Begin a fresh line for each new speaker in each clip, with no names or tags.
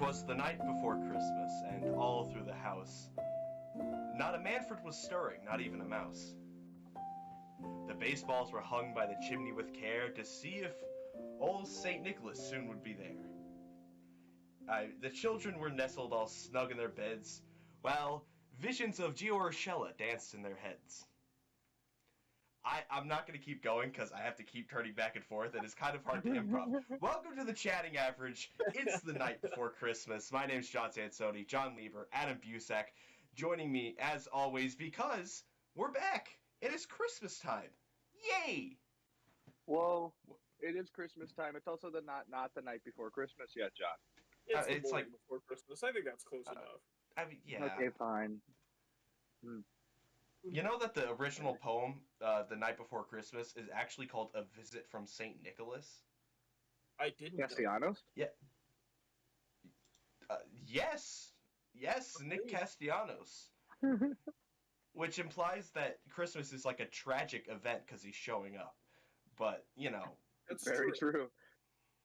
'Twas the night before Christmas, and all through the house not a Manfred was stirring, not even a mouse. The baseballs were hung by the chimney with care to see if old St. Nicholas soon would be there. The children were nestled all snug in their beds, while visions of Gio Urshela danced in their heads. I'm not going to keep going because I have to keep turning back and forth, and it's kind of hard to improv. Welcome to the Chatting Average. It's the night before Christmas. My name's John Sansoni, John Lieber, Adam Busak, joining me as always because we're back. It is Christmas time. Yay!
Well, it is Christmas time. It's also not the night before Christmas yet, John.
It's the
it's
morning
like
before Christmas. I think that's close enough.
I mean, yeah.
Okay, fine.
You know that the original poem, The Night Before Christmas, is actually called A Visit from St. Nicholas?
I didn't know.
Castellanos?
Yeah. Yes! Yes, Nick Castellanos. Which implies that Christmas is like a tragic event because he's showing up. But, you know.
That's
Very true.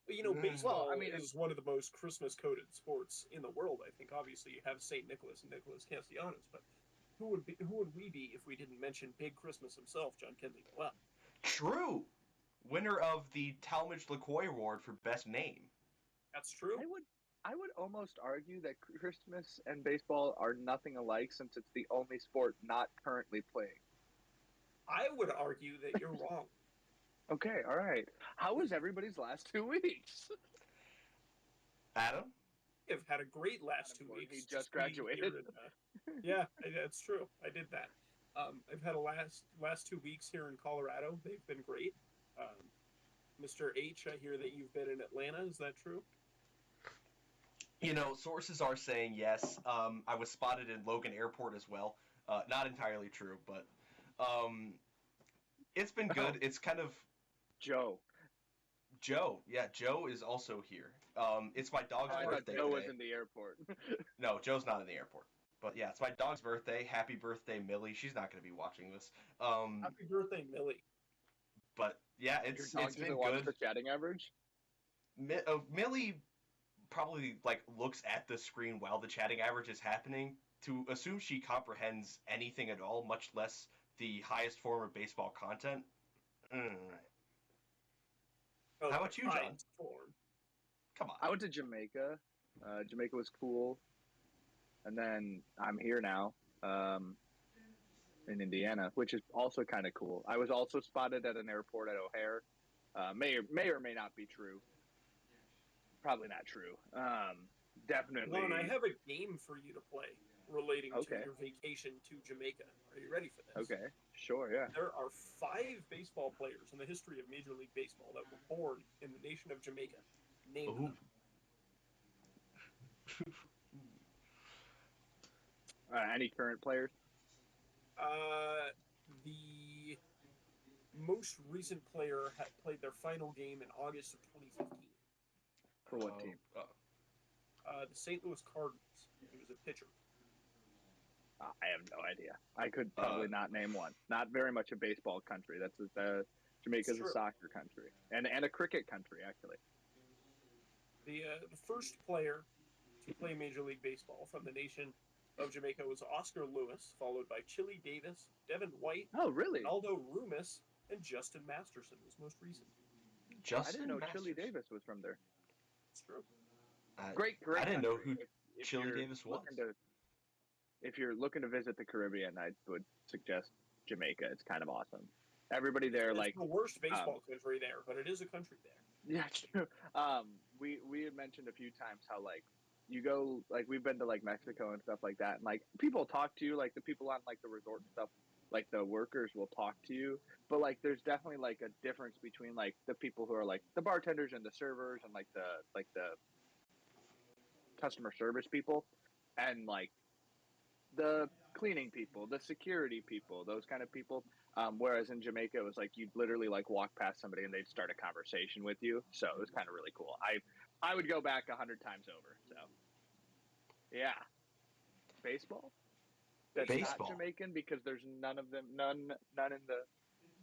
But, you know, baseball
Well, I mean,
is one of the most Christmas-coded sports in the world, I think. Obviously, you have St. Nicholas and Nicholas Castellanos, but who would we be if we didn't mention Big Christmas himself, John Kenley Noel?
True! Winner of the Talmadge LaCoy Award for Best Name.
That's true.
I would almost argue that Christmas and baseball are nothing alike since it's the only sport not currently playing.
I would argue that you're wrong.
Okay, all right. How was everybody's last 2 weeks?
Adam?
I've had a great last 2
He
weeks.
just
being
graduated.
here in, yeah, that's true. I did that. I've had a last 2 weeks here in Colorado. They've been great. Mr. H, I hear that you've been in Atlanta. Is that true?
You know, sources are saying yes. I was spotted in Logan Airport as well. Not entirely true, but it's been good. It's kind of...
Joe.
Joe. Yeah, Joe is also here. It's my dog's
I thought
birthday
Joe was
today.
in the airport.
No, Joe's not in the airport. But yeah, it's my dog's birthday. Happy birthday, Millie. She's not going to be watching this.
Happy birthday, Millie.
But yeah,
Your
it's
dog
been
watch
good.
the Chatting Average?
Millie probably looks at the screen while the Chatting Average is happening to assume she comprehends anything at all, much less the highest form of baseball content.
Oh,
How about you, John?
highest form.
Come on.
I went to Jamaica. Jamaica was cool. And then I'm here now in Indiana, which is also kind of cool. I was also spotted at an airport at O'Hare. May or may not be true. Probably not true. Definitely.
Lon, I have a game for you to play relating
Okay.
to your vacation to Jamaica. Are you ready for this?
Okay, sure, yeah.
There are 5 baseball players in the history of Major League Baseball that were born in the nation of Jamaica. Name them.
Any current players?
The most recent player had played their final game in August of 2015.
For what team?
The St. Louis Cardinals. He was a pitcher.
I have no idea. I could probably not name one. Not very much a baseball country. Jamaica's
It's
a
true.
soccer country. And a cricket country, actually.
The first player to play Major League Baseball from the nation of Jamaica was Oscar Lewis, followed by Chili Davis, Devin White,
Oh, really?
Aldo Rumis, and Justin Masterson was most recent.
Justin
I didn't know
Masters.
Chili Davis was from there.
It's true.
Great
I didn't know
country.
who
If
Chili
you're
Davis was.
If you're looking to visit the Caribbean, I would suggest Jamaica. It's kind of awesome. Everybody there,
It's the worst baseball country there, but it is a country there.
yeah, true. We had mentioned a few times how you go we've been to Mexico and stuff like that, and people talk to you, the people on the resort and stuff, the workers will talk to you, but there's definitely a difference between the people who are the bartenders and the servers and the customer service people and the cleaning people, the security people, those kind of people. Whereas in Jamaica, it was you'd literally walk past somebody and they'd start a conversation with you. So it was kind of really cool. I would go back 100 times over. So yeah, baseball. That's
Baseball.
not Jamaican because there's none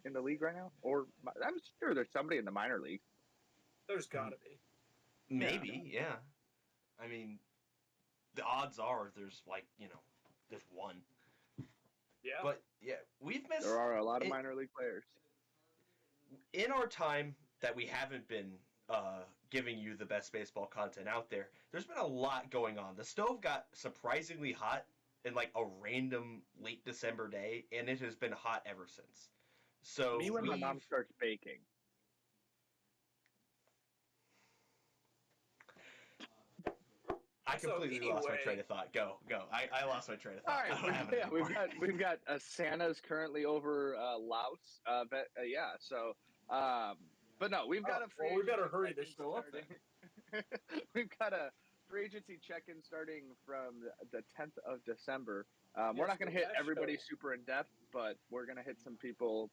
in the league right now. Or I'm sure there's somebody in the minor league.
There's gotta be.
Maybe, yeah. I mean, the odds are there's there's one.
Yeah.
But yeah, we've missed.
There are a lot of minor league players.
In our time that we haven't been giving you the best baseball content out there, there's been a lot going on. The stove got surprisingly hot in like a random late December day, and it has been hot ever since. So
Me when my mom starts baking.
I completely lost my train of thought. Go. I lost my train of thought.
All right, we've got Santa's currently over Laos. But no, we've got
we better hurry this show up then.
We've got a free agency check-in starting from the 10th of December. We're not going to hit everybody super in depth, but we're going to hit some people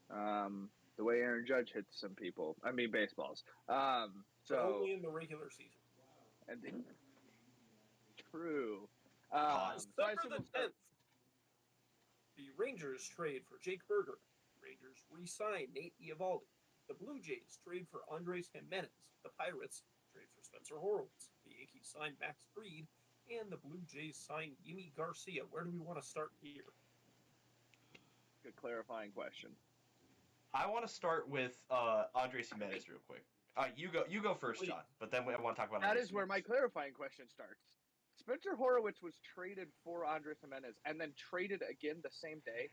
the way Aaron Judge hits some people. I mean, baseballs. So
only in the regular season.
And true.
December the 10th, the Rangers trade for Jake Berger. Rangers re-sign Nate Eovaldi. The Blue Jays trade for Andres Jimenez. The Pirates trade for Spencer Horwitz. The Yankees sign Max Fried. And the Blue Jays sign Yimi Garcia. Where do we want to start here?
Good clarifying question.
I want to start with Andres Jimenez real quick. You go first, John. But then I want to talk about.
That is where my clarifying question starts. Spencer Horwitz was traded for Andres Jimenez and then traded again the same day.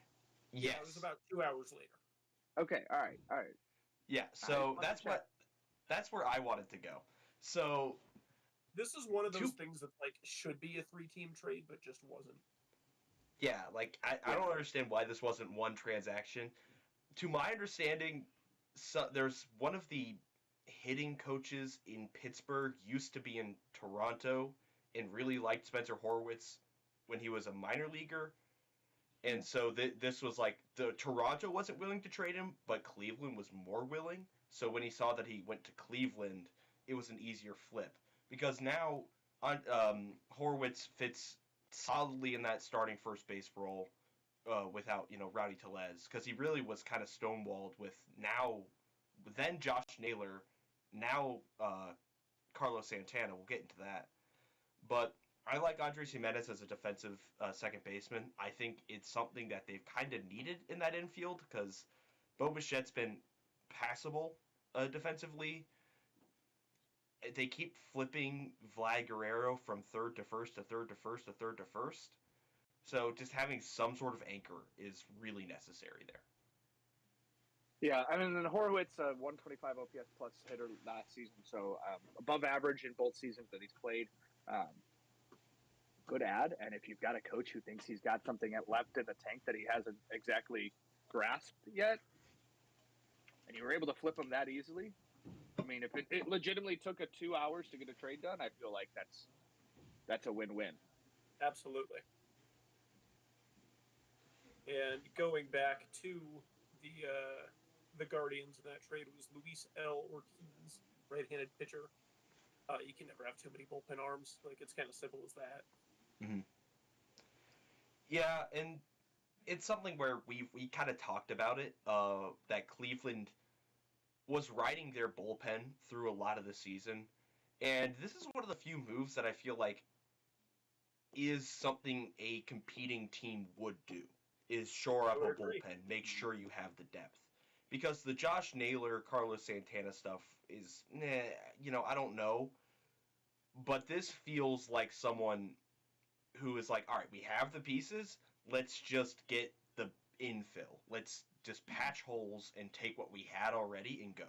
Yes,
yeah, it was about 2 hours later.
Okay, all right.
Yeah, so that's where I wanted to go. So
this is one of those things that should be a 3-team trade, but just wasn't.
Yeah, I don't understand why this wasn't one transaction. To my understanding, there's one of the hitting coaches in Pittsburgh used to be in Toronto and really liked Spencer Horwitz when he was a minor leaguer. And so this was the Toronto wasn't willing to trade him, but Cleveland was more willing. So when he saw that he went to Cleveland, it was an easier flip. Because now Horwitz fits solidly in that starting first base role without, Rowdy Tellez. Because he really was kind of stonewalled with then Josh Naylor, now Carlos Santana. We'll get into that. But I like Andres Jimenez as a defensive second baseman. I think it's something that they've kind of needed in that infield because Bo Bichette's been passable defensively. They keep flipping Vlad Guerrero from third to first to third to first to third to first. So just having some sort of anchor is really necessary there.
Yeah, I mean, Horwitz, 125 OPS plus hitter last season, so above average in both seasons that he's played. Good ad, and if you've got a coach who thinks he's got something left in the tank that he hasn't exactly grasped yet, and you were able to flip him that easily, I mean, if it legitimately took 2 hours to get a trade done, I feel like that's a win-win.
Absolutely. And going back to the Guardians in that trade was Luis L. Ortiz, right-handed pitcher. You can never have too many bullpen arms. It's kind of simple as that.
Mm-hmm. Yeah, and it's something where we kind of talked about it, that Cleveland was riding their bullpen through a lot of the season. And this is one of the few moves that I feel like is something a competing team would do, is shore up a bullpen, make sure you have the depth. Because the Josh Naylor, Carlos Santana stuff is, I don't know. But this feels like someone who is like, all right, we have the pieces, let's just get the infill. Let's just patch holes and take what we had already and go.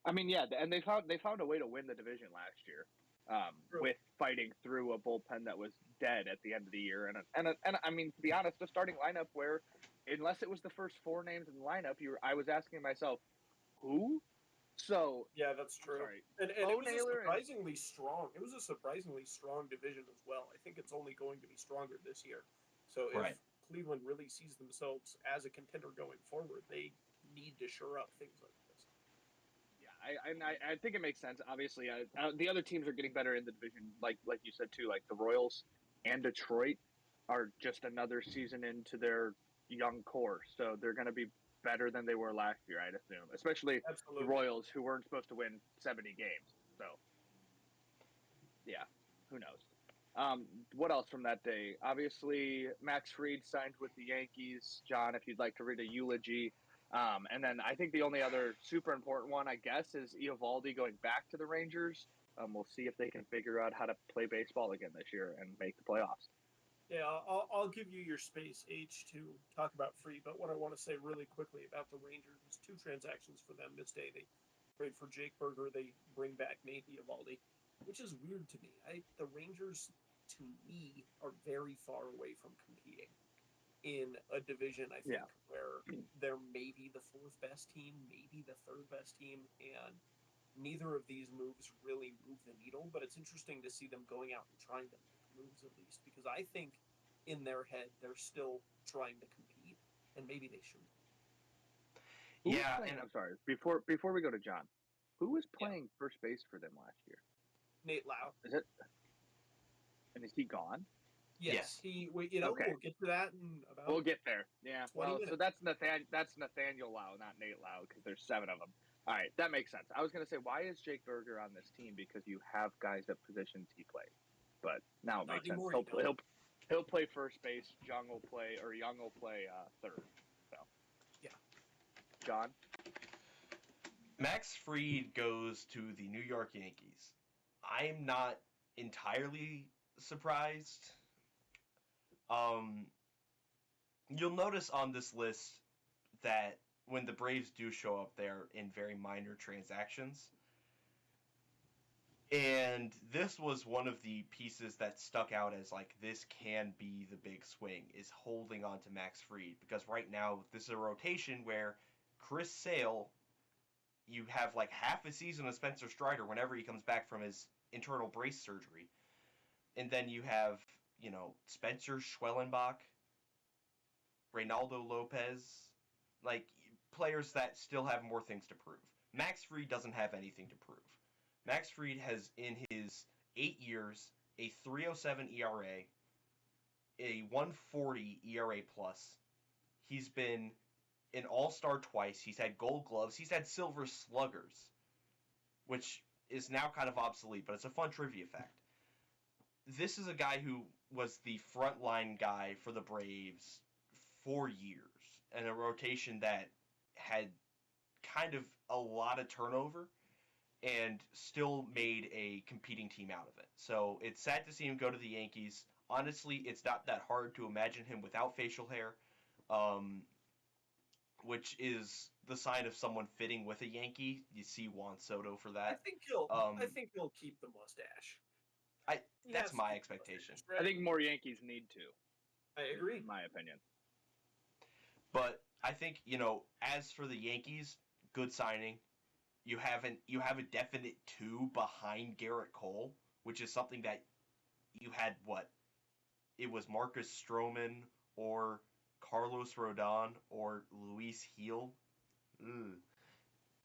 I mean, yeah, and they found a way to win the division last year with fighting through a bullpen that was dead at the end of the year. And I mean, to be honest, the starting lineup where, unless it was the first 4 names in the lineup, I was asking myself, who? So
yeah, that's true. And it was surprisingly strong. It was a surprisingly strong division as well. I think it's only going to be stronger this year. So if Cleveland really sees themselves as a contender going forward, they need to shore up things like this.
Yeah, I think it makes sense. Obviously, the other teams are getting better in the division, like you said too. Like the Royals and Detroit are just another season into their young core, so they're going to be better than they were last year, I'd assume. Especially the Royals, who weren't supposed to win 70 games. So, yeah, who knows? What else from that day? Obviously, Max Fried signed with the Yankees. John, if you'd like to read a eulogy. And then I think the only other super important one, I guess, is Eovaldi going back to the Rangers. We'll see if they can figure out how to play baseball again this year and make the playoffs.
Yeah, I'll give you your space, H, to talk about Free. But what I want to say really quickly about the Rangers is 2 transactions for them this day. They trade for Jake Berger. They bring back Nate Eovaldi, which is weird to me. The Rangers, to me, are very far away from competing in a division, I think, where they're maybe the 4th best team, maybe the 3rd best team, and neither of these moves really move the needle. But it's interesting to see them going out and trying to moves at least, because I think in their head they're still trying to compete, and maybe they should.
I'm sorry. Before we go to John, who was playing first base for them last year?
Nate Lau.
Is it? And is he gone?
Yes.
Okay.
We'll get to that in about.
We'll get there. Yeah.
20 minutes.
So that's Nathaniel Lau, not Nate Lau, because there's 7 of them. All right, that makes sense. I was going to say, why is Jake Berger on this team? Because you have guys at positions he played. But now it makes sense. He'll play first base. Young will play third. So,
yeah.
John?
Max Fried goes to the New York Yankees. I'm not entirely surprised. You'll notice on this list that when the Braves do show up, they're in very minor transactions. And this was one of the pieces that stuck out as, like, this can be the big swing, is holding on to Max Fried. Because right now, this is a rotation where Chris Sale, you have, like, half a season of Spencer Strider whenever he comes back from his internal brace surgery. And then you have, Spencer Schwellenbach, Reynaldo Lopez, like, players that still have more things to prove. Max Fried doesn't have anything to prove. Max Fried has, in his 8 years, a 3.07 ERA, a 1.40 ERA+. He's been an all-star twice. He's had gold gloves. He's had silver sluggers, which is now kind of obsolete, but it's a fun trivia fact. This is a guy who was the frontline guy for the Braves for years, and a rotation that had kind of a lot of turnover, and still made a competing team out of it. So it's sad to see him go to the Yankees. Honestly, it's not that hard to imagine him without facial hair, which is the sign of someone fitting with a Yankee. You see Juan Soto for that.
I think he'll keep the mustache.
That's my expectation.
I think more Yankees need to.
I agree.
In my opinion.
But I think, as for the Yankees, good signing. You have a definite 2 behind Garrett Cole, which is something that you had, it was Marcus Stroman or Carlos Rodon or Luis Gil.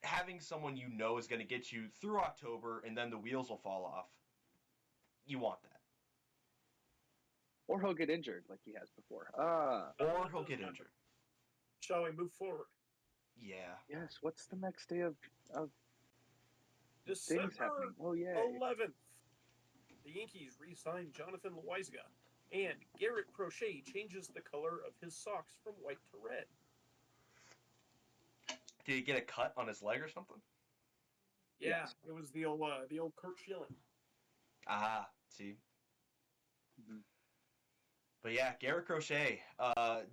Having someone is going to get you through October and then the wheels will fall off, you want that.
Or he'll get injured like he has before.
Or he'll get injured.
Shall we move forward?
Yeah.
Yes. What's the next day of
December
things happening? Oh yeah.
11th. The Yankees re-signed Jonathan Loaizaga, and Garrett Crochet changes the color of his socks from white to red.
Did he get a cut on his leg or something?
Yeah, yes. It was the old Kurt Schilling.
Ah, see.
Mm-hmm.
But yeah, Garrett Crochet,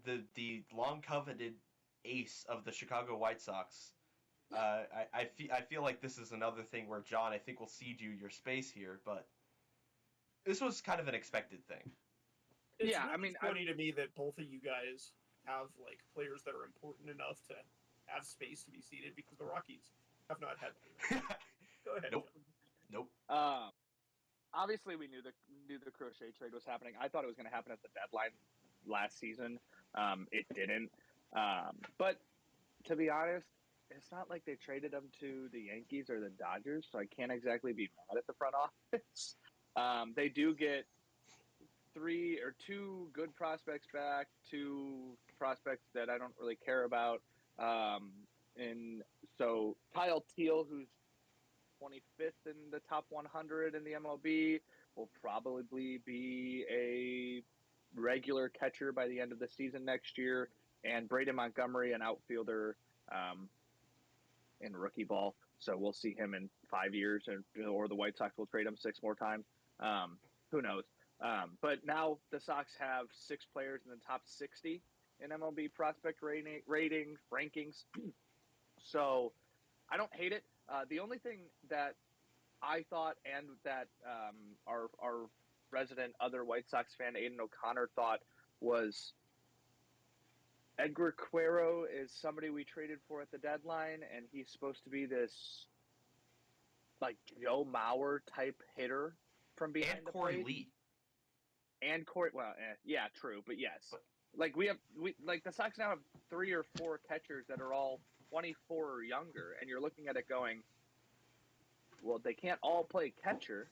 the long coveted ace of the Chicago White Sox. I feel like this is another thing where, John, I think we'll cede you your space here, but this was kind of an expected thing.
It's funny to me that both of you guys have players that are important enough to have space to be seated, because the Rockies have not had that. Go ahead.
Nope.
Obviously, we knew the Crochet trade was happening. I thought it was going to happen at the deadline last season. It didn't. But to be honest, it's not like they traded him to the Yankees or the Dodgers, so I can't exactly be mad at the front office. They do get 2 good prospects back, 2 prospects that I don't really care about. And so Kyle Teal, who's 25th in the top 100 in the MLB, will probably be a regular catcher by the end of the season next year, and Braden Montgomery, an outfielder in rookie ball. So we'll see him in 5 years, or the White Sox will trade him 6 more times. Who knows? But now the Sox have 6 players in the top 60 in MLB prospect ratings, rankings. So I don't hate it. The only thing that I thought, and that our resident other White Sox fan, Aiden O'Connor, thought was Edgar Quero is somebody we traded for at the deadline, and he's supposed to be this like Joe Mauer type hitter from behind
And
the
Corey
plate.
Lee.
And Corey, yeah, true, but yes, like we the Sox now have 3 or 4 catchers that are all 24 or younger, and you're looking at it going, well, they can't all play catcher,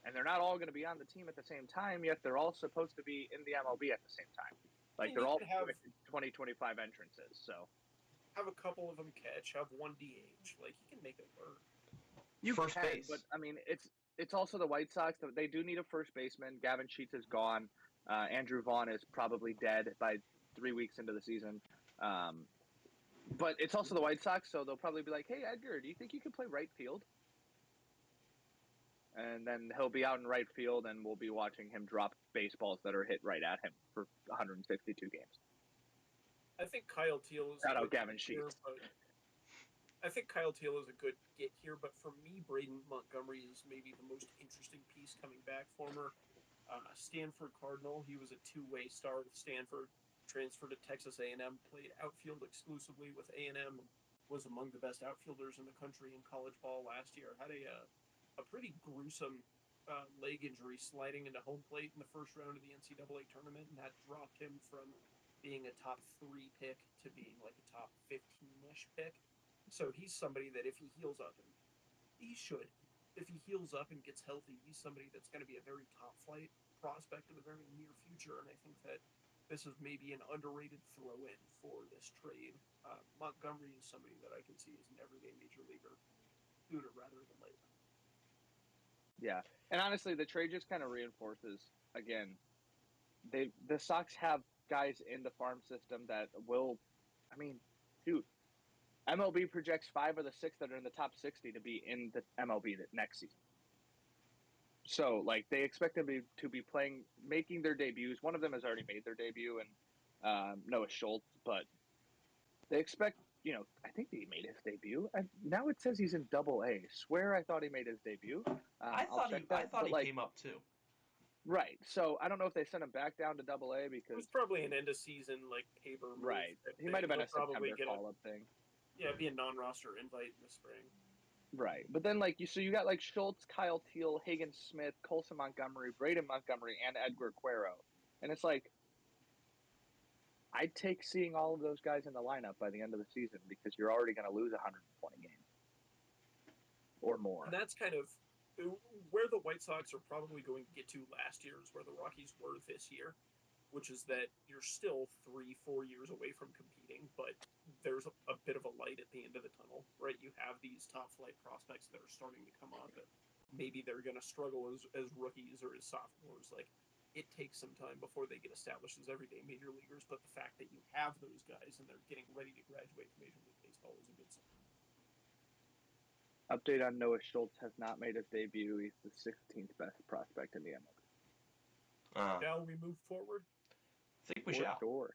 and they're not all going to be on the team at the same time, yet they're all supposed to be in the MLB at the same time. Like, they're all
have
20, 25 entrances, so.
Have a couple of them catch, have one DH. Like, you can make it work.
You
First
can,
base.
but, I mean, it's also the White Sox. They do need a first baseman. Gavin Sheets is gone. Andrew Vaughn is probably dead by 3 weeks into the season. But it's also the White Sox, so they'll probably be like, hey, Edgar, do you think you can play right field? And then he'll be out in right field, and we'll be watching him drop baseballs that are hit right at him for 162 games.
I think Kyle Teal is
Shout out Gavin Sheets.
I think Kyle Teal is a good get here, but for me, Braden Montgomery is maybe the most interesting piece coming back. Former Stanford Cardinal, he was a 2-way star with Stanford, transferred to Texas A&M, played outfield exclusively with A&M, was among the best outfielders in the country in college ball last year. Had a pretty gruesome leg injury sliding into home plate in the first round of the NCAA tournament, and that dropped him from being a top 3 pick to being like a top 15-ish pick. So he's somebody that if he heals up, and if he heals up and gets healthy, he's somebody that's going to be a very top flight prospect in the very near future. And I think that this is maybe an underrated throw-in for this trade. Montgomery is somebody that I can see as an everyday major leaguer sooner rather than later.
Yeah, and honestly, the trade just kind of reinforces, again, the Sox have guys in the farm system that will, I mean, dude, MLB projects 5 of the 6 that are in the top 60 to be in the MLB next season. So, like, they expect them to be playing, making their debuts. One of them has already made their debut, and Noah Schultz, but they expect, I think he made his debut. And now it says he's in Double-A. Swear I thought he made his debut.
I thought he came up too.
Right. So I don't know if they sent him back down to Double-A because
it was probably an end of season like paper move.
Right. He might have been a September call-up thing.
Yeah, it'd be a non-roster invite in the spring.
Right. But then you got like Schultz, Kyle Teal, Higgins Smith, Colson Montgomery, Braden Montgomery, and Edgar Quero. And it's like, I'd take seeing all of those guys in the lineup by the end of the season because you're already going to lose 120 games or more.
And that's kind of where the White Sox are probably going to get to last year is where the Rockies were this year, which is that you're still 3-4 years away from competing, but there's a bit of a light at the end of the tunnel, right? You have these top flight prospects that are starting to come up, and maybe they're going to struggle as rookies or as sophomores. Like, it takes some time before they get established as everyday major leaguers, but the fact that you have those guys and they're getting ready to graduate to Major League Baseball is a good sign.
Update on Noah Schultz has not made his debut. He's the 16th best prospect in the MLB.
Shall we move forward?
I think we shall.
Sure.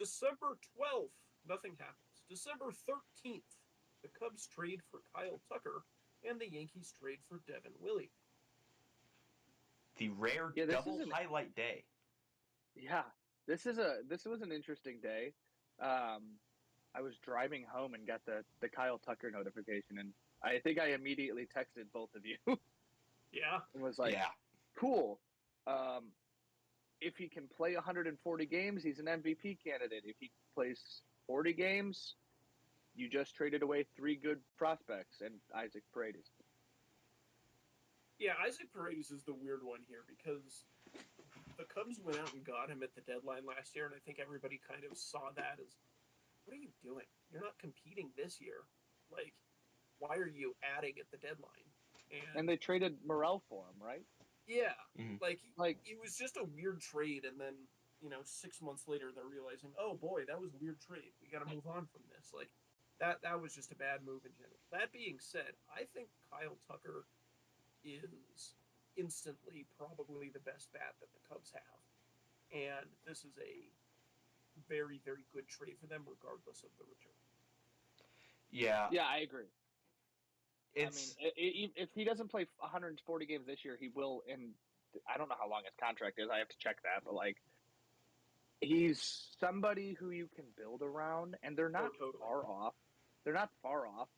December 12th, nothing happens. December 13th, the Cubs trade for Kyle Tucker, and the Yankees trade for Devin Willie.
The rare double highlight day.
Yeah, this was an interesting day. I was driving home and got the Kyle Tucker notification, and I think I immediately texted both of you.
Yeah.
And was like,
yeah.
Cool. If he can play 140 games, he's an MVP candidate. If he plays 40 games, you just traded away 3 good prospects and Isaac Paredes.
Yeah, Isaac Paredes is the weird one here because the Cubs went out and got him at the deadline last year, and I think everybody kind of saw that as, what are you doing? You're not competing this year. Like, why are you adding at the deadline?
And they traded Morel for him, right?
Yeah,
Mhm.
like
Like,
it was just a weird trade, and then 6 months later they're realizing, oh boy, that was a weird trade. We got to move on from this. Like that was just a bad move in general. That being said, I think Kyle Tucker is instantly probably the best bat that the Cubs have, and this is a very very good trade for them, regardless of the return.
Yeah,
yeah, I agree.
it's
I mean, if he doesn't play 140 games this year, he will. And I don't know how long his contract is. I have to check that, but like, he's somebody who you can build around, and they're not
totally.
far off. They're not far off.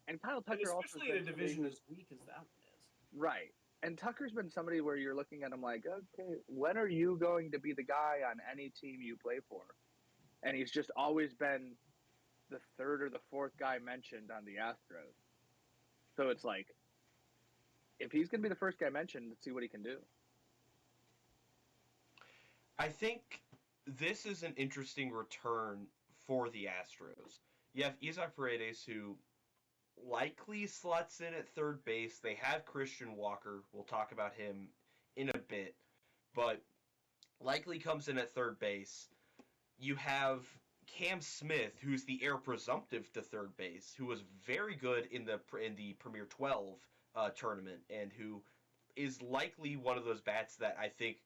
And Kyle
And
Tucker also
especially in a division as weak as that one is.
right. And Tucker's been somebody where you're looking at him like, okay, when are you going to be the guy on any team you play for? And he's just always been the third or the fourth guy mentioned on the Astros. So it's like, if he's going to be the first guy mentioned, let's see what he can do.
I think this is an interesting return for the Astros. You have Isaac Paredes, who likely slots in at third base. They have Christian Walker. We'll talk about him in a bit, but likely comes in at third base. You have Cam Smith, who's the heir presumptive to third base, who was very good in the Premier 12 tournament, and who is likely one of those bats that I think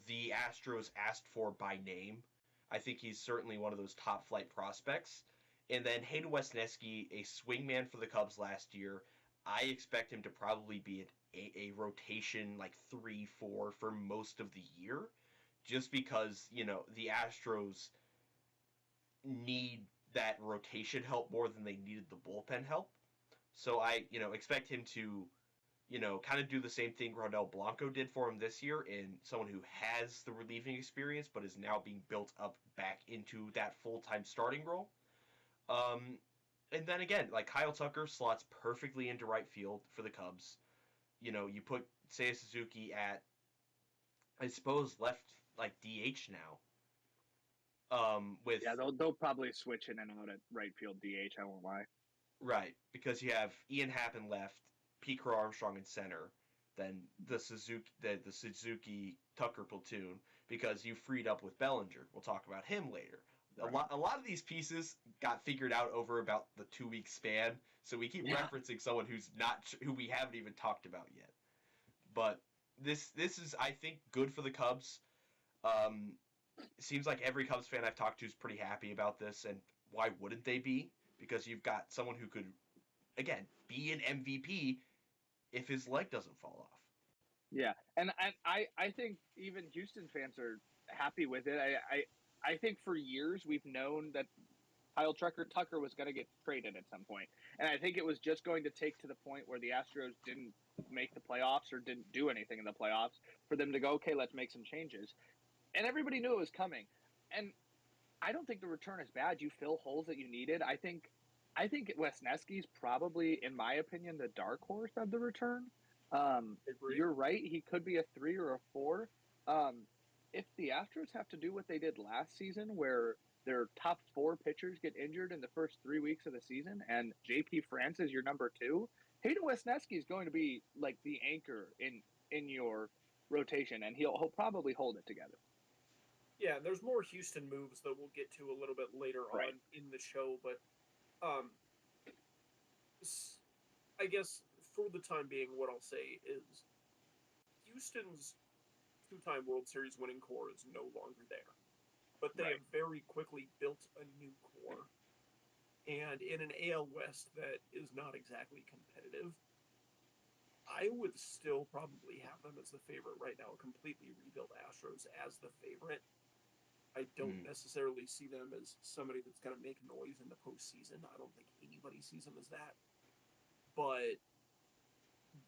the Astros asked for by name. I think he's certainly one of those top flight prospects. And then Hayden Wesneski, a swingman for the Cubs last year. I expect him to probably be a rotation like 3-4 for most of the year, just because the Astros need that rotation help more than they needed the bullpen help. So I expect him to kind of do the same thing Ronel Blanco did for him this year, in someone who has the relieving experience but is now being built up back into that full-time starting role. And then again, like Kyle Tucker slots perfectly into right field for the Cubs. You put Seiya Suzuki at, I suppose, left like DH now. With
they'll probably switch in and out at right field DH. I won't lie.
Right, because you have Ian Happen left, Pete Crow Armstrong in center, then the Suzuki Tucker platoon, because you freed up with Bellinger. We'll talk about him later.
Right.
A lot of these pieces got figured out over about the 2-week span, so we keep referencing someone who we haven't even talked about yet. But this is, I think, good for the Cubs. It seems like every Cubs fan I've talked to is pretty happy about this, and why wouldn't they be? Because you've got someone who could, again, be an MVP if his leg doesn't fall off.
Yeah, and I think even Houston fans are happy with it. I think for years we've known that Kyle Tucker was going to get traded at some point, and I think it was just going to take to the point where the Astros didn't make the playoffs or didn't do anything in the playoffs for them to go, okay, let's make some changes. And everybody knew it was coming. And I don't think the return is bad. You fill holes that you needed. I think Wesneski's probably, in my opinion, the dark horse of the return. You're right. He could be a 3 or a 4. If the Astros have to do what they did last season, where their top 4 pitchers get injured in the first 3 weeks of the season, and J.P. France is your number 2, Hayden Wesneski is going to be like the anchor in your rotation, and he'll probably hold it together.
Yeah, there's more Houston moves that we'll get to a little bit later on in the show, but I guess for the time being, what I'll say is Houston's 2-time World Series winning core is no longer there, but they have very quickly built a new core, and in an AL West that is not exactly competitive, I would still probably have them as the favorite right now. A completely rebuilt Astros as the favorite. I don't necessarily see them as somebody that's going to make noise in the postseason. I don't think anybody sees them as that. But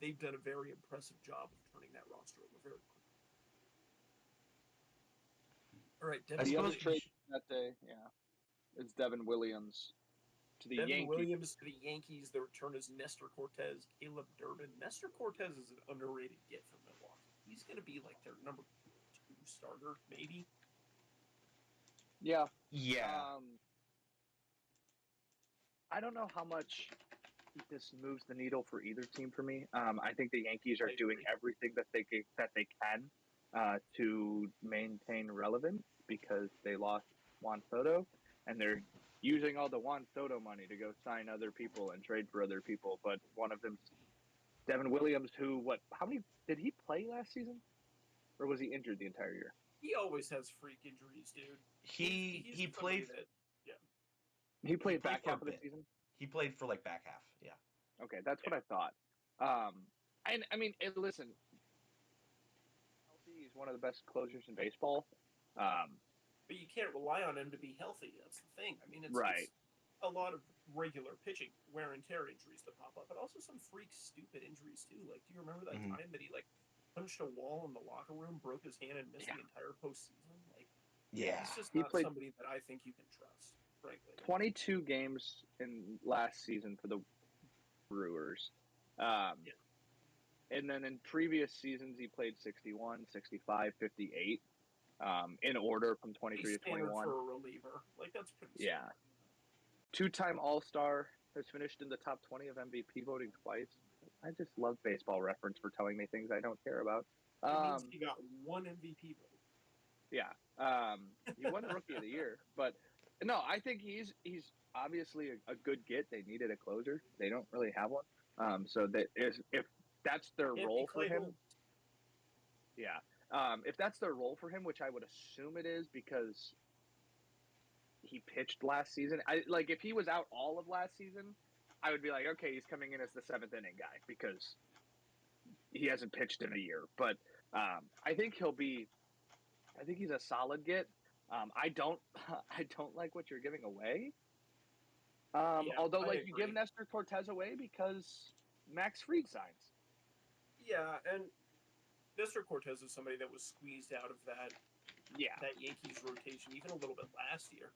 they've done a very impressive job of turning that roster over very quickly. All right, Devin
Williams. Trade that day, it's Devin Williams to the Yankees.
Williams to the Yankees. The return is Nestor Cortez, Caleb Durbin. Nestor Cortez is an underrated get from Milwaukee. He's going to be like their number 2 starter, maybe.
Yeah.
Yeah.
I don't know how much this moves the needle for either team for me. I think the Yankees are doing everything that they can to maintain relevance because they lost Juan Soto, and they're using all the Juan Soto money to go sign other people and trade for other people. But one of them's Devin Williams, who how many did he play last season, or was he injured the entire year?
He always has freak injuries, dude.
He played.
He played back half of the season.
He played for back half. Yeah.
Okay, that's what I thought. And I mean, listen, he's one of the best closers in baseball.
But you can't rely on him to be healthy. That's the thing. I mean, it's a lot of regular pitching, wear and tear injuries that pop up, but also some freak, stupid injuries too. Do you remember that time that he punched a wall in the locker room, broke his hand, and missed the entire postseason? He's just not somebody that I think you can trust, frankly.
22 games in last season for the Brewers. And then in previous seasons, he played 61, 65, 58. In order from 23 to 21.
For a reliever. That's pretty
Yeah. Two-time All-Star, has finished in the top 20 of MVP voting twice. I just love Baseball Reference for telling me things I don't care about.
It means he got one MVP vote.
Yeah. He won Rookie of the Year. But, no, I think he's obviously a good get. They needed a closer. They don't really have one. So that if that's their role for him. Yeah. If that's their role for him, which I would assume it is because he pitched last season. If he was out all of last season, I would be like, okay, he's coming in as the 7th inning guy because he hasn't pitched in a year. But I think he's a solid get. I don't like what you're giving away. Although you give Nestor Cortez away because Max Fried signs.
Yeah, and Nestor Cortez is somebody that was squeezed out of that Yankees rotation even a little bit last year.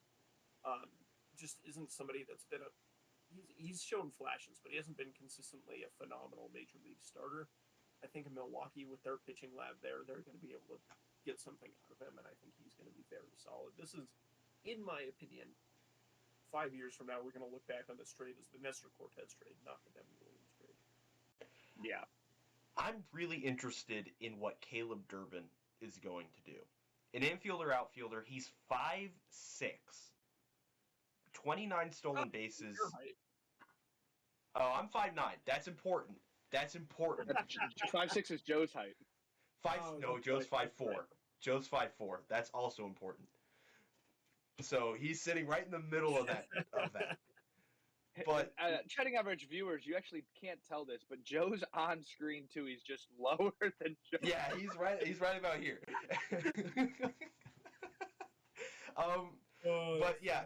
Just isn't somebody that's been he's shown flashes, but he hasn't been consistently a phenomenal major league starter. I think in Milwaukee with their pitching lab there, they're going to be able to get something out of him, and I think he's going to be very solid. This is, in my opinion, 5 years from now, we're going to look back on this trade as the Nestor Cortez trade, not the Devin Williams trade.
Yeah.
I'm really interested in what Caleb Durbin is going to do. An infielder, outfielder, he's 5'6", 29 stolen bases. Oh, I'm 5'9". That's important.
5'6" is Joe's height.
Joe's 5'4". Joe's 5'4". That's also important. So he's sitting right in the middle of that. But
chatting average viewers, you actually can't tell this, but Joe's on screen too. He's just lower than Joe.
Yeah, he's right about here. But yeah,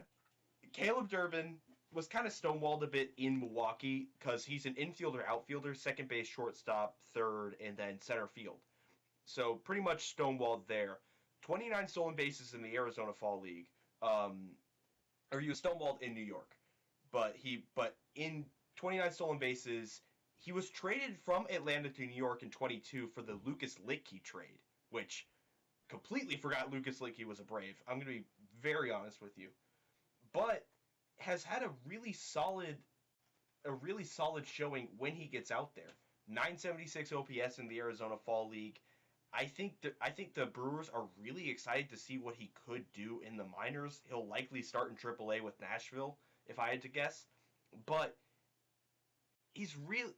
Caleb Durbin was kind of stonewalled a bit in Milwaukee because he's an infielder, outfielder, second base, shortstop, third, and then center field. So pretty much stonewalled there. 29 stolen bases in the Arizona Fall League. Or he was stonewalled in New York. But in 29 stolen bases, he was traded from Atlanta to New York in 22 for the Lucas Littke trade, which completely forgot Lucas Littke was a Brave. I'm going to be very honest with you. But has had a really solid showing when he gets out there. 976 OPS in the Arizona Fall League. I think the Brewers are really excited to see what he could do in the minors. He'll likely start in AAA with Nashville, if I had to guess. But he's really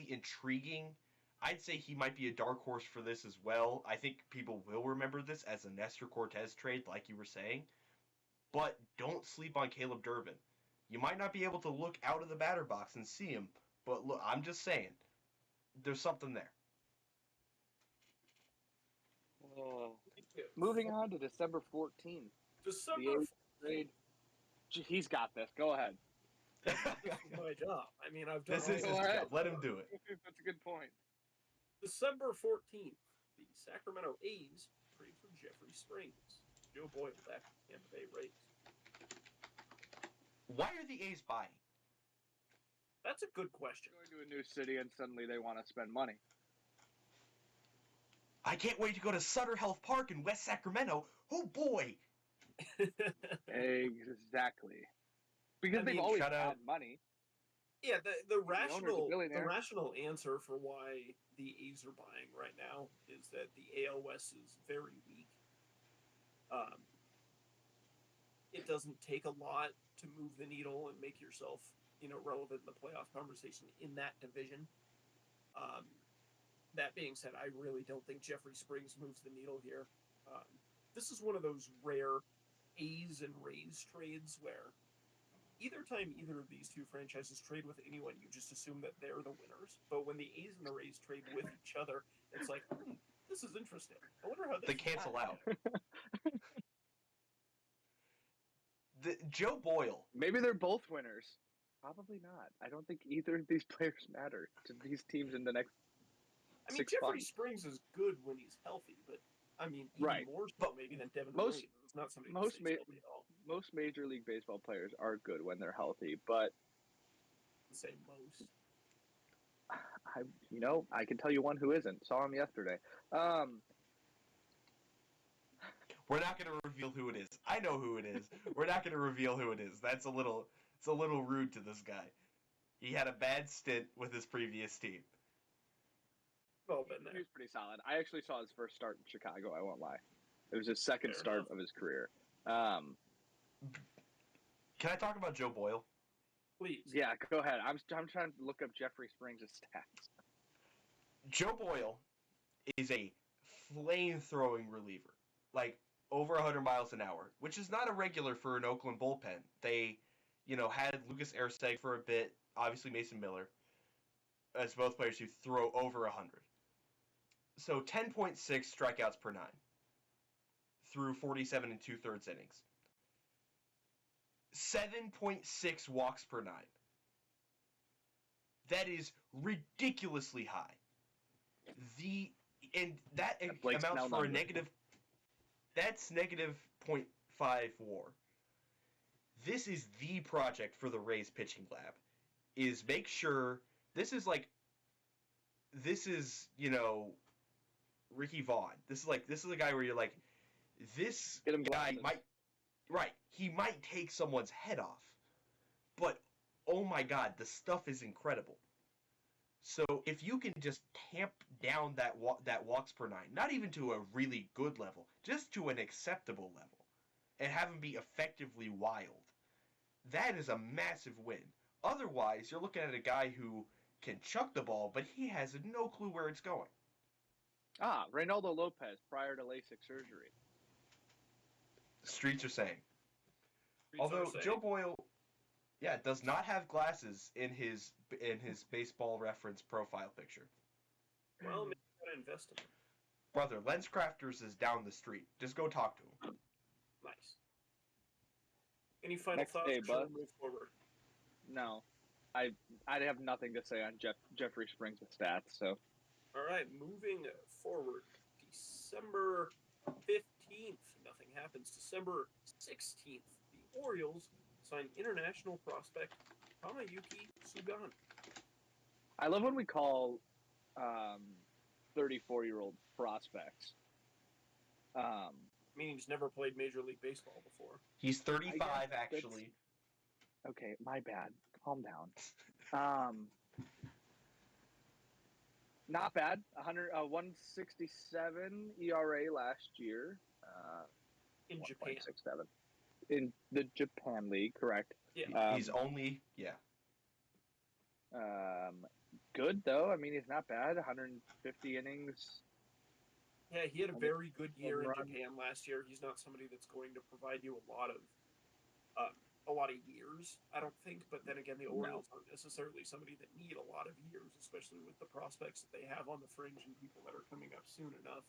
intriguing. I'd say he might be a dark horse for this as well. I think people will remember this as a Nestor Cortez trade, like you were saying. But don't sleep on Caleb Durbin. You might not be able to look out of the batter box and see him, but look, I'm just saying, there's something there.
Moving on to December 14th.
December
trade. He's got this. Go ahead.
My job. I mean, I've done
this is his job. Let him do it.
That's a good point.
December 14th, the Sacramento A's trade for Jeffrey Springs. Joe Boyle back to the Tampa Bay Rays.
Why are the A's buying?
That's a good question.
Going to a new city and suddenly they want to spend money.
I can't wait to go to Sutter Health Park in West Sacramento. Oh boy!
Exactly. Because they've always had money.
Yeah, the
owner's a billionaire.
rational answer for why the A's are buying right now is that the AL West is very weak. It doesn't take a lot to move the needle and make yourself, relevant in the playoff conversation in that division. That being said, I really don't think Jeffrey Springs moves the needle here. This is one of those rare A's and Rays trades where either time either of these two franchises trade with anyone, you just assume that they're the winners. But when the A's and the Rays trade with each other, it's like, this is interesting. I wonder how this
They cancel out. Joe Boyle.
Maybe they're both winners. Probably not. I don't think either of these players matter to these teams in the next.
Jeffrey Springs is good when he's healthy, but even more so maybe than Devin Williams. It's not somebody who stays healthy at all.
Most Major League Baseball players are good when they're healthy, but
say most.
I can tell you one who isn't. Saw him yesterday.
We're not going to reveal who it is. I know who it is. We're not going to reveal who it is. It's a little rude to this guy. He had a bad stint with his previous team.
Well, he
was pretty solid. I actually saw his first start in Chicago. I won't lie. It was his second start of his career.
Can I talk about Joe Boyle?
Please.
Yeah, go ahead. I'm trying to look up Jeffrey Springs' stats.
Joe Boyle is a flame-throwing reliever. Like, over 100 miles an hour, which is not a regular for an Oakland bullpen. They, had Lucas Erceg for a bit, obviously Mason Miller, as both players who throw over 100. So 10.6 strikeouts per 9 through 47 and 2/3 innings. 7.6 walks per 9. That is ridiculously high. That amounts for a negative. That's negative 0.5 WAR. This is the project for the Rays pitching lab. Is make sure this is Ricky Vaughn. This is a guy where you're like, this guy he might take someone's head off, but oh my God, the stuff is incredible. So if you can just tamp down that walks per 9, not even to a really good level, just to an acceptable level, and have him be effectively wild, that is a massive win. Otherwise, you're looking at a guy who can chuck the ball, but he has no clue where it's going.
Reynaldo Lopez prior to LASIK surgery.
Streets are saying. Although Joe Boyle, does not have glasses in his Baseball Reference profile picture.
Well, maybe you gotta invest in him.
Brother, LensCrafters is down the street. Just go talk to him.
Nice. Any final thoughts before we move forward?
No. I have nothing to say on Jeffrey Springs' stats, so.
All right, moving forward. December 15th, nothing happens. December 16th, the Orioles sign international prospect Tamayuki Sugan.
I love when we call 34-year-old prospects.
Meaning he's never played Major League Baseball before.
He's 35, actually.
Okay, my bad. Calm down. Not bad. 167 ERA last year.
In Japan.
1.67. In the Japan League, correct.
Yeah.
He's only,
good, though. He's not bad. 150 innings.
Yeah, he had a very good year in Japan last year. He's not somebody that's going to provide you a lot of years, I don't think. But then again, the Orioles aren't necessarily somebody that need a lot of years, especially with the prospects that they have on the fringe and people that are coming up soon enough.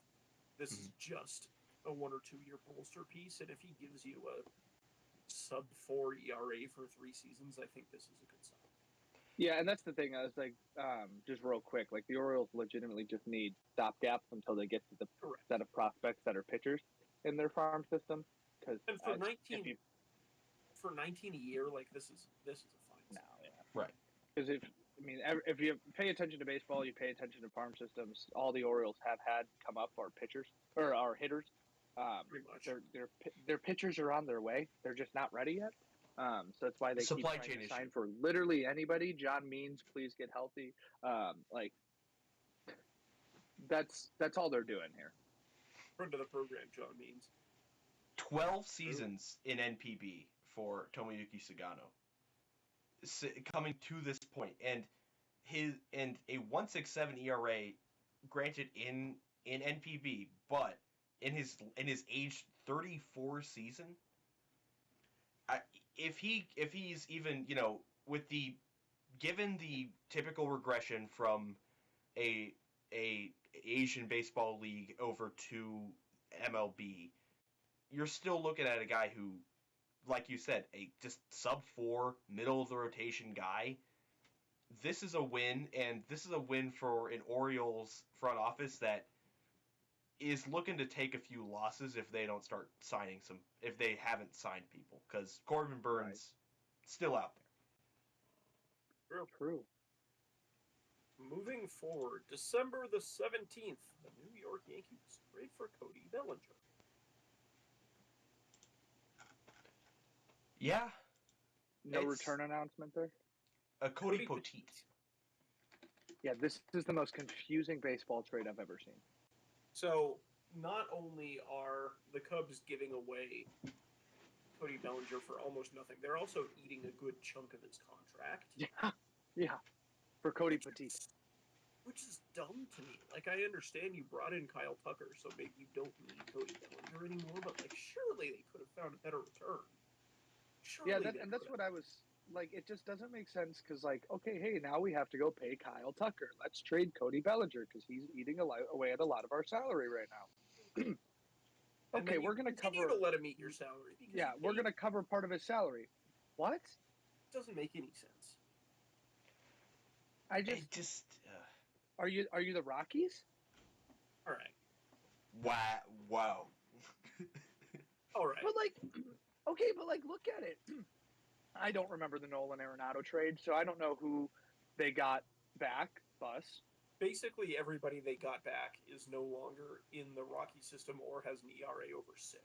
This is just a 1 or 2 year bolster piece, and if he gives you a sub-4 ERA for 3 seasons, I think this is a good sign.
Yeah, and that's the thing. I was like, just real quick, like the Orioles legitimately just need stopgaps until they get to the set of prospects that are pitchers in their farm system.
And for 19 a year, like this is a fine.
No,
right.
Because if you pay attention to baseball, you pay attention to farm systems. All the Orioles have had come up are pitchers or are hitters.
Pretty much.
Their pitchers are on their way. They're just not ready yet. So that's why they keep
Supply
trying
chain
to
issue.
sign for literally anybody. John Means, please get healthy. Like that's all they're doing here.
Friend of the program, John Means.
12 seasons in NPB for Tomoyuki Sugano, coming to this point, and a 1.67 ERA, granted in NPB, but in his age 34 season, if he's even, you know, with the given the typical regression from a Asian baseball league over to MLB, you're still looking at a guy who, like you said, a just sub-4, middle of the rotation guy. This is a win, and this is a win for an Orioles front office that is looking to take a few losses if they don't start signing if they haven't signed people, because Corbin Burns still out there.
True.
Moving forward, December the 17th, the New York Yankees trade for Cody Bellinger.
Yeah.
No return announcement there?
Cody Poteet.
Yeah, this is the most confusing baseball trade I've ever seen.
So, not only are the Cubs giving away Cody Bellinger for almost nothing, they're also eating a good chunk of his contract.
Yeah. For Cody Poteet.
Which is dumb to me. Like, I understand you brought in Kyle Tucker, so maybe you don't need Cody Bellinger anymore, but, like, surely they could have found a better return.
Surely that's what I was, like, it just doesn't make sense, because, like, okay, hey, now we have to go pay Kyle Tucker. Let's trade Cody Bellinger, because he's eating away at a lot of our salary right now. Okay, we're going to cover...
to let him eat your salary.
Yeah, we're going to cover part of his salary. What?
It doesn't make any sense.
Are you the Rockies?
All right.
Wow.
All right.
But like, look at it. I don't remember the Nolan Arenado trade, so I don't know who they got back.
Basically, everybody they got back is no longer in the Rocky system or has an ERA over 6.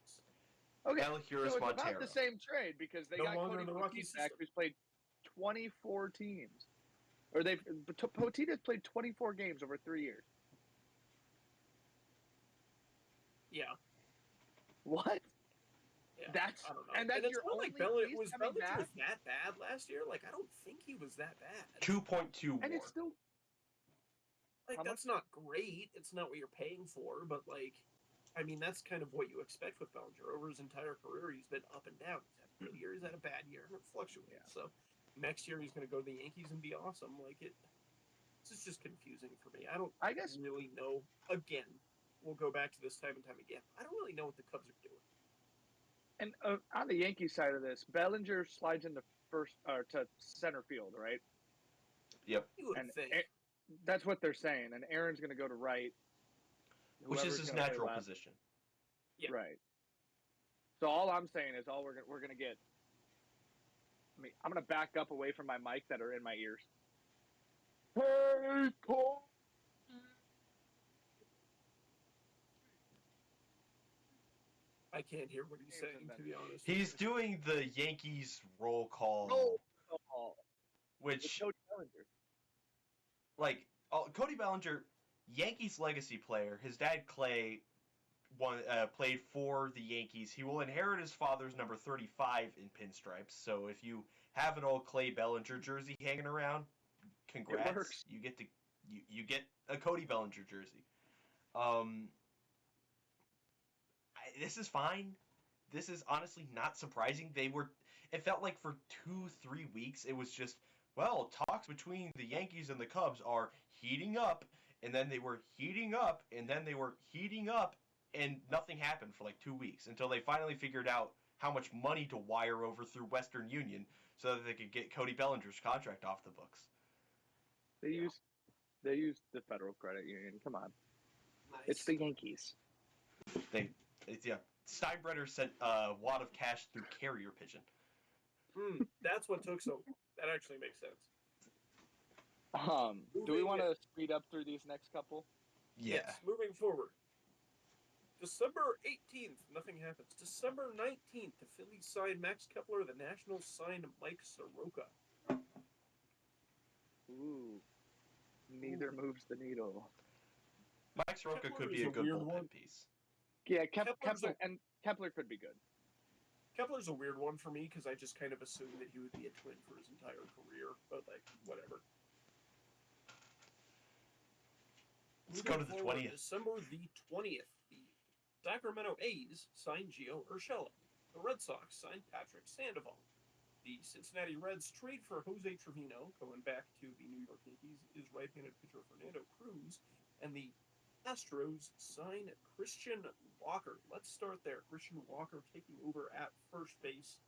Okay,
so it's
about the same trade, because they got Cody Poteet back, who's played 24 teams. Or Poteet has played 24 games over 3 years.
Yeah.
What?
Yeah,
that's
I don't know.
And that's your only piece
was
coming
Bellinger
back?
that bad last year? Like, I don't think he was that bad.
2.2
And it's still...
Like, that's not great. It's not what you're paying for, but, like, I mean, that's kind of what you expect with Bellinger. Over his entire career, he's been up and down. He's had a good year, he's had a bad year, and it fluctuates. Yeah. So next year he's going to go to the Yankees and be awesome. Like, this is just confusing for me. I guess really know. Again, we'll go back to this time and time again. I don't really know what the Cubs are doing.
And on the Yankee side of this, Bellinger slides into to center field, right?
Yep.
You would think.
That's what they're saying. And Aaron's going to go to right.
Which is his natural position.
Yeah.
Right. So all I'm saying is we're going to get... I mean, I'm going to back up away from my mic that are in my ears. Hey, Paul!
I can't hear what he's saying, to be honest.
He's doing the Yankees roll call. Which...
Cody Bellinger.
Like, Cody Bellinger, Yankees legacy player. His dad, Clay, played for the Yankees. He will inherit his father's number 35 in pinstripes. So if you have an old Clay Bellinger jersey hanging around, congrats. You get you get a Cody Bellinger jersey. This is fine. This is honestly not surprising. It felt like for 2-3 weeks it was just, well, talks between the Yankees and the Cubs are heating up, and then they were heating up, and then they were heating up, and nothing happened for like 2 weeks until they finally figured out how much money to wire over through Western Union so that they could get Cody Bellinger's contract off the books.
They used the Federal Credit Union. Come on. Nice. It's the Yankees.
Steinbrenner sent a wad of cash through carrier pigeon.
That's what took so. That actually makes sense.
Do we want to speed up through these next couple?
Yeah.
Yes, moving forward. December 18th, nothing happens. December 19th, the Phillies signed Max Kepler. The Nationals signed Mike Soroka.
Ooh, neither moves the needle.
Mike Soroka
Kepler
could
is
be a
a
good
weird
bullpen
one.
piece.
Yeah,
Kepler's
Kepler could be good.
Kepler's a weird one for me because I just kind of assumed that he would be a Twin for his entire career, but like whatever.
Let's go to the 20th.
December the 20th, the Sacramento A's signed Gio Urshela. The Red Sox signed Patrick Sandoval. The Cincinnati Reds trade for Jose Trevino, going back to the New York Yankees, is right-handed pitcher Fernando Cruz, and the Astros sign Christian Walker. Let's start there. Christian Walker taking over at first base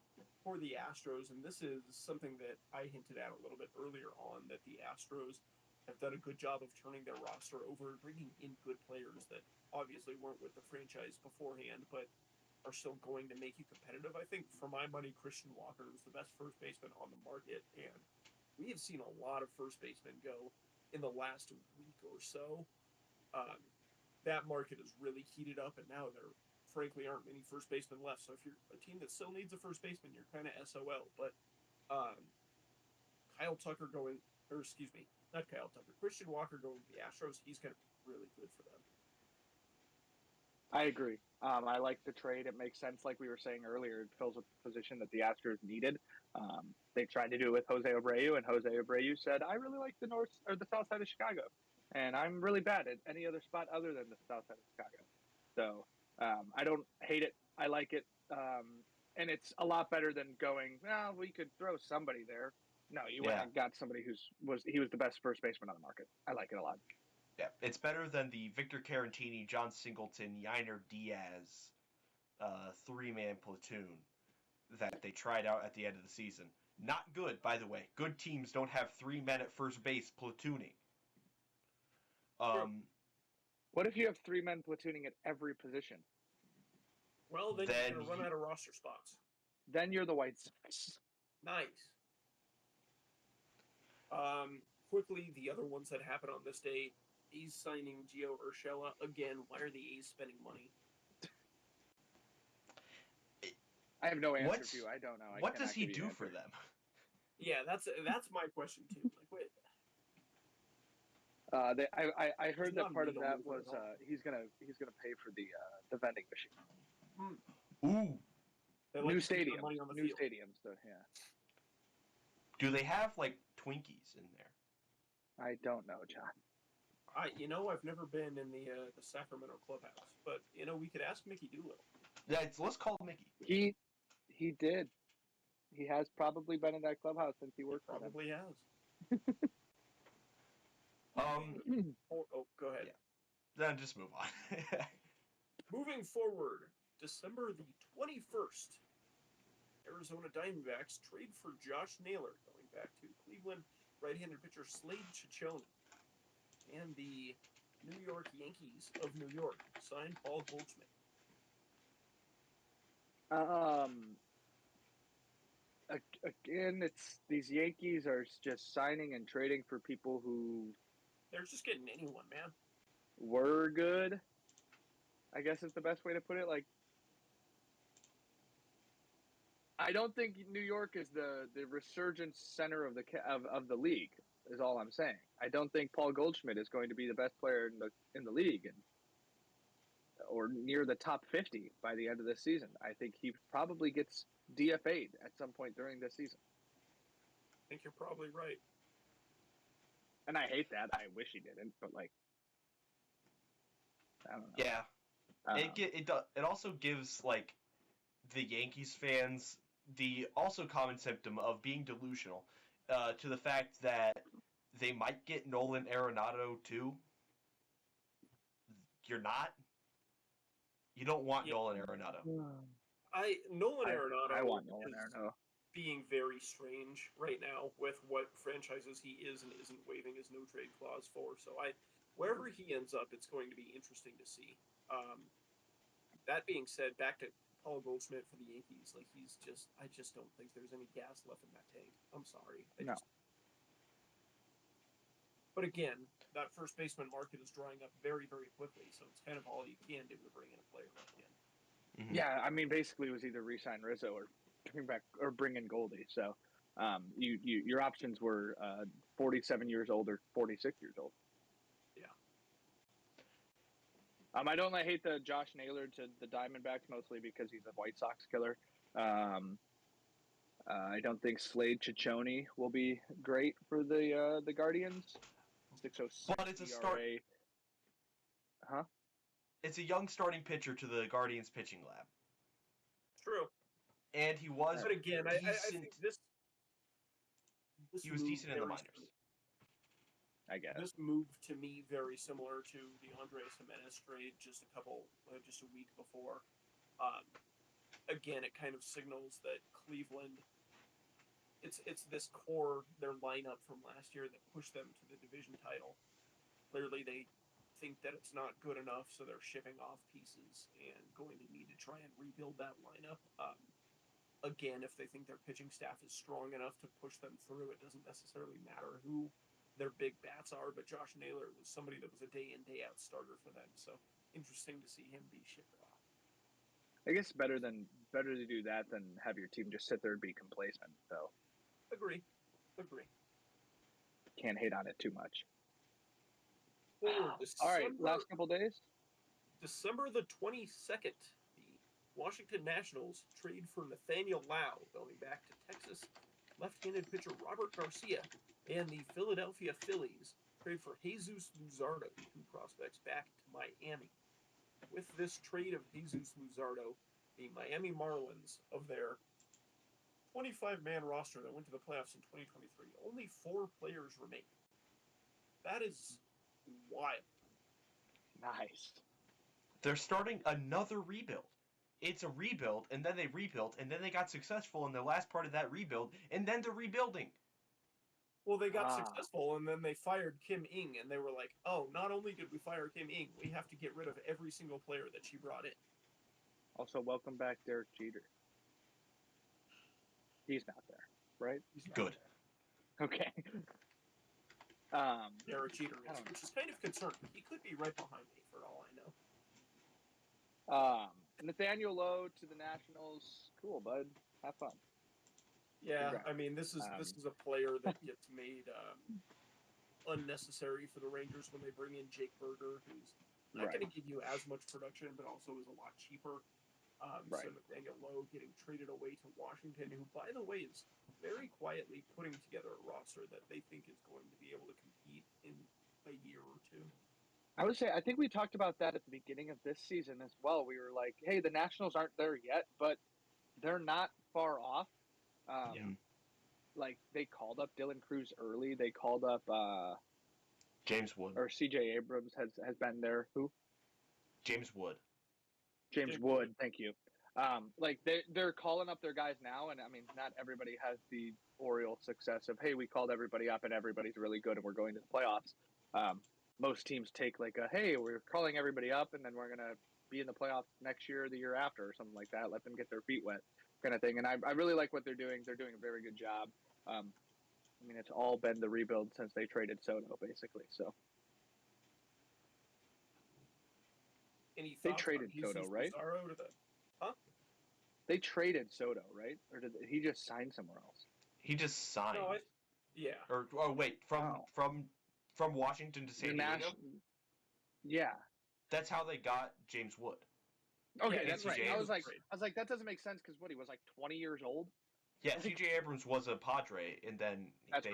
for the Astros, and this is something that I hinted at a little bit earlier on, that the Astros have done a good job of turning their roster over and bringing in good players that obviously weren't with the franchise beforehand, but are still going to make you competitive. I think, for my money, Christian Walker is the best first baseman on the market, and we have seen a lot of first basemen go in the last week or so. That market has really heated up, and now there, frankly, aren't many first basemen left. So if you're a team that still needs a first baseman, you're kind of SOL. But Christian Walker going to the Astros, he's going to be really good for them.
I agree. I like the trade. It makes sense, like we were saying earlier. It fills a position that the Astros needed. They tried to do it with Jose Abreu, and Jose Abreu said, "I really like the north or the south side of Chicago, and I'm really bad at any other spot other than the south side of Chicago." So I don't hate it. I like it, and it's a lot better than going, "Well, we could throw somebody there." No, you went and got somebody he was the best first baseman on the market. I like it a lot.
Yeah, it's better than the Victor Caratini, John Singleton, Yainer Diaz three-man platoon that they tried out at the end of the season. Not good, by the way. Good teams don't have 3 men at first base platooning.
What if you have 3 men platooning at every position?
Well, then you're going to run out of roster spots.
Then you're the White Sox.
Nice. Quickly, the other ones that happened on this day, A's signing Gio Urshela. Again, why are the A's spending money?
I have no answer to you. I don't know.
What does he do for them?
Yeah, that's my question too. Like, wait.
I heard that part of that was he's gonna pay for the vending machine.
Ooh.
New stadium. New stadiums. So yeah.
Do they have like Twinkies in there?
I don't know, John.
I've never been in the Sacramento clubhouse, but we could ask Mickey Doolittle.
Yeah, let's call Mickey.
He did. He has probably been in that clubhouse since he worked.
Probably
has.
Go ahead.
Yeah. Then just move on.
Moving forward, December the 21st, Arizona Diamondbacks trade for Josh Naylor, going back to Cleveland. Right-handed pitcher Slade Ciccone. And the New York Yankees of New York signed Paul Goldschmidt.
Again, it's these Yankees are just signing and trading for people who
they're just getting anyone, man.
Were good, I guess is the best way to put it. Like, I don't think New York is the resurgence center of the league. Is all I'm saying. I don't think Paul Goldschmidt is going to be the best player in the league, or near the top 50 by the end of this season. I think he probably gets DFA'd at some point during this season.
I think you're probably right.
And I hate that. I wish he didn't, but I don't know.
Yeah, it also gives the Yankees fans the also common symptom of being delusional to the fact that they might get Nolan Arenado too. You're not. You don't want Nolan Arenado.
I want
Nolan Arenado.
Being very strange right now with what franchises he is and isn't waiving his no trade clause for. So wherever he ends up, it's going to be interesting to see. That being said, back to Paul Goldschmidt for the Yankees. I just don't think there's any gas left in that tank. I'm sorry. But again, that first baseman market is drying up very, very quickly, so it's kind of all you can do to bring in a player like him.
Mm-hmm. Yeah, I mean, basically, it was either re-sign Rizzo or bring in Goldie. So, your options were 47 years old or 46 years old.
Yeah.
I don't hate the Josh Naylor to the Diamondbacks mostly because he's a White Sox killer. I don't think Slade Ciccone will be great for the Guardians. 6.06
but it's a
ERA.
start.
Huh?
It's a young starting pitcher to the Guardians pitching lab.
True.
And he was
but again,
decent.
I think this
he was decent in the minors.
I guess.
This move to me very similar to the Andres Jimenez trade just a week before. Again, it kind of signals that Cleveland, it's this core, their lineup from last year that pushed them to the division title. Clearly, they think that it's not good enough, so they're shipping off pieces and going to need to try and rebuild that lineup. Again, if they think their pitching staff is strong enough to push them through, it doesn't necessarily matter who their big bats are, but Josh Naylor was somebody that was a day in, day out starter for them, so interesting to see him be shipped off.
I guess better to do that than have your team just sit there and be complacent. So,
agree.
Can't hate on it too much.
All
right, last couple days.
December the 22nd, the Washington Nationals trade for Nathaniel Lau, going back to Texas. Left-handed pitcher Robert Garcia, and the Philadelphia Phillies trade for Jesus Luzardo, 2 prospects, back to Miami. With this trade of Jesus Luzardo, the Miami Marlins, of their 25-man roster that went to the playoffs in 2023, only 4 players remain. That is wild.
Nice.
They're starting another rebuild. It's a rebuild, and then they rebuilt, and then they got successful in the last part of that rebuild, and then they're rebuilding.
Well, they got successful, and then they fired Kim Ng, and they were like, oh, not only did we fire Kim Ng, we have to get rid of every single player that she brought in.
Also, welcome back Derek Jeter. He's not there, right?
He's not
Good.
There.
Okay.
Derek Jeter is, which is kind of concerning. He could be right behind me, for all I know.
Nathaniel Lowe to the Nationals. Cool, bud. Have fun.
Yeah, congrats. I mean, this is a player that gets made unnecessary for the Rangers when they bring in Jake Burger, who's not going to give you as much production, but also is a lot cheaper. So Nathaniel Lowe getting traded away to Washington, who, by the way, is very quietly putting together a roster that they think is going to be able to compete in a year or two.
I would say, I think we talked about that at the beginning of this season as well. We were like, hey, the Nationals aren't there yet, but they're not far off. Like, they called up Dylan Cruz early. They called up
James Wood.
Or C.J. Abrams has been there. Who?
James Wood.
James Wood, thank you. Like, they're calling up their guys now, and, I mean, not everybody has the Orioles success of, hey, we called everybody up, and everybody's really good, and we're going to the playoffs. Most teams take, like, hey, we're calling everybody up, and then we're going to be in the playoffs next year or the year after or something like that. Let them get their feet wet kind of thing. And I really like what they're doing. They're doing a very good job. I mean, it's all been the rebuild since they traded Soto, basically. So
they
traded Soto, right? They traded Soto, right? Or did he just sign somewhere else?
He just signed.
No, yeah.
Or wait, from Washington to San Diego.
Yeah.
That's how they got James Wood.
Okay, that's right. I was like, that doesn't make sense because he was like 20 years old.
Yeah, C.J. Abrams was a Padre, and then they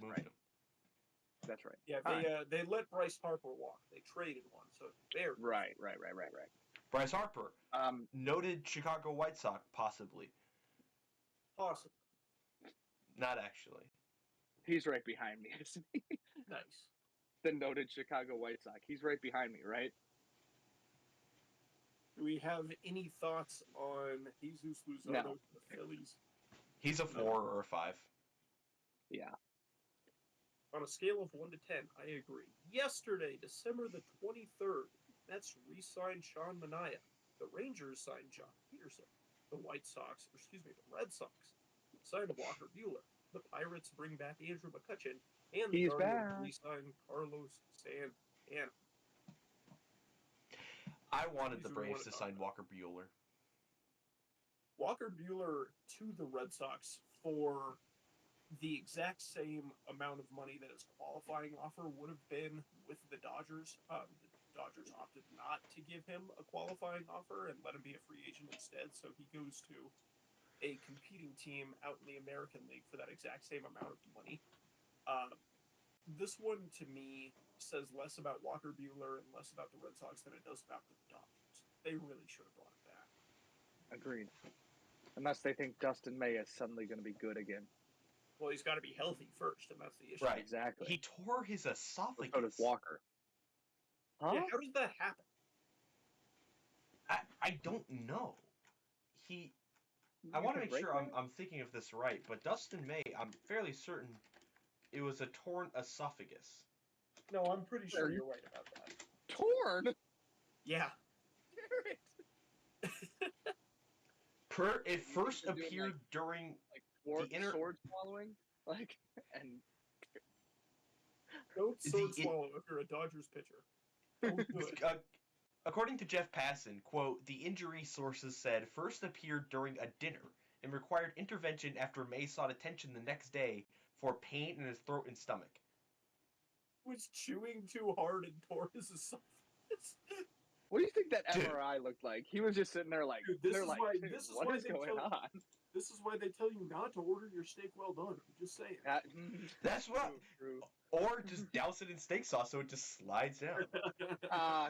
moved him.
That's right.
Yeah, they let Bryce Harper walk. They traded one, so they're
right.
Bryce Harper, noted Chicago White Sox, possibly.
Possibly.
Not actually.
He's right behind me, isn't he?
Nice.
The noted Chicago White Sox. He's right behind me, right?
Do we have any thoughts on Jesus Luzardo to the Phillies?
He's a 4 or a 5.
Yeah.
On a scale of 1 to 10, I agree. Yesterday, December the 23rd, Mets re-signed Sean Manaea. The Rangers signed John Peterson. The Red Sox signed Walker Buehler. The Pirates bring back Andrew McCutchen. And
He's
the Cardinals
back.
re-signed Carlos Santana.
I wanted the
These are
Braves
what
to
it's
sign
about.
Walker Buehler.
Walker Buehler to the Red Sox for the exact same amount of money that his qualifying offer would have been with the Dodgers. The Dodgers opted not to give him a qualifying offer and let him be a free agent instead, so he goes to a competing team out in the American League for that exact same amount of money. This one, to me, says less about Walker Buehler and less about the Red Sox than it does about the Dodgers. They really should have brought him back.
Agreed. Unless they think Dustin May is suddenly going to be good again.
Well, he's got to be healthy first, and that's the issue.
Right.
Exactly.
He tore his esophagus.
So does Walker. Huh?
Yeah, how does that happen?
I don't know. I want to make sure I'm thinking of this right, but Dustin May, I'm fairly certain it was a torn esophagus.
No, I'm pretty sure you're right about that.
Torn?
Yeah.
It first appeared during the
sword swallowing, and
don't sword swallow if you're a Dodgers pitcher. Don't do it.
According to Jeff Passan, quote, the injury sources said first appeared during a dinner and required intervention after May sought attention the next day for pain in his throat and stomach.
Was chewing too hard and tore his esophagus.
What do you think that MRI looked like? He was just sitting there like,
Dude,
what is going on?
This is why they tell you not to order your steak well done. I'm just saying.
That's what.
True.
Or just douse it in steak sauce so it just slides down.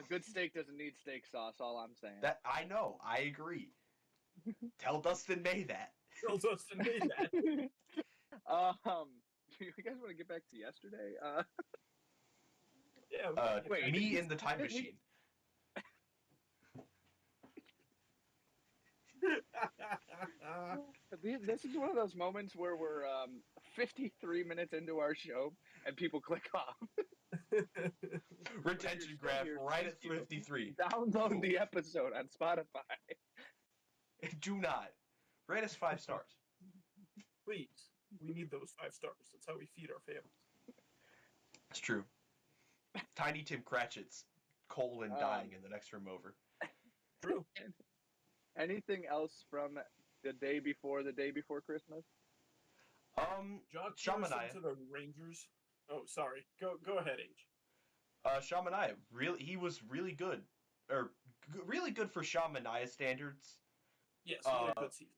Good steak doesn't need steak sauce. All I'm saying.
That I know. I agree. Tell Dustin May that.
Tell Dustin May that.
Do you guys want to get back to yesterday?
Yeah.
Wait,
me in the time machine.
This is one of those moments where we're 53 minutes into our show and people click off.
Retention graph right at 53.
Download the episode on Spotify.
Do not. Rate us 5 stars.
Please. We need those 5 stars. That's how we feed our families.
That's true. Tiny Tim Cratchit's colon dying in the next room over.
True.
Anything else from the day before Christmas?
John
Sean
Peterson
Manaea
to the Rangers. Oh, sorry. Go ahead, H.
Sean Manaea, he was really good. Really good for Sean Manaea standards.
Yes, he had a good season.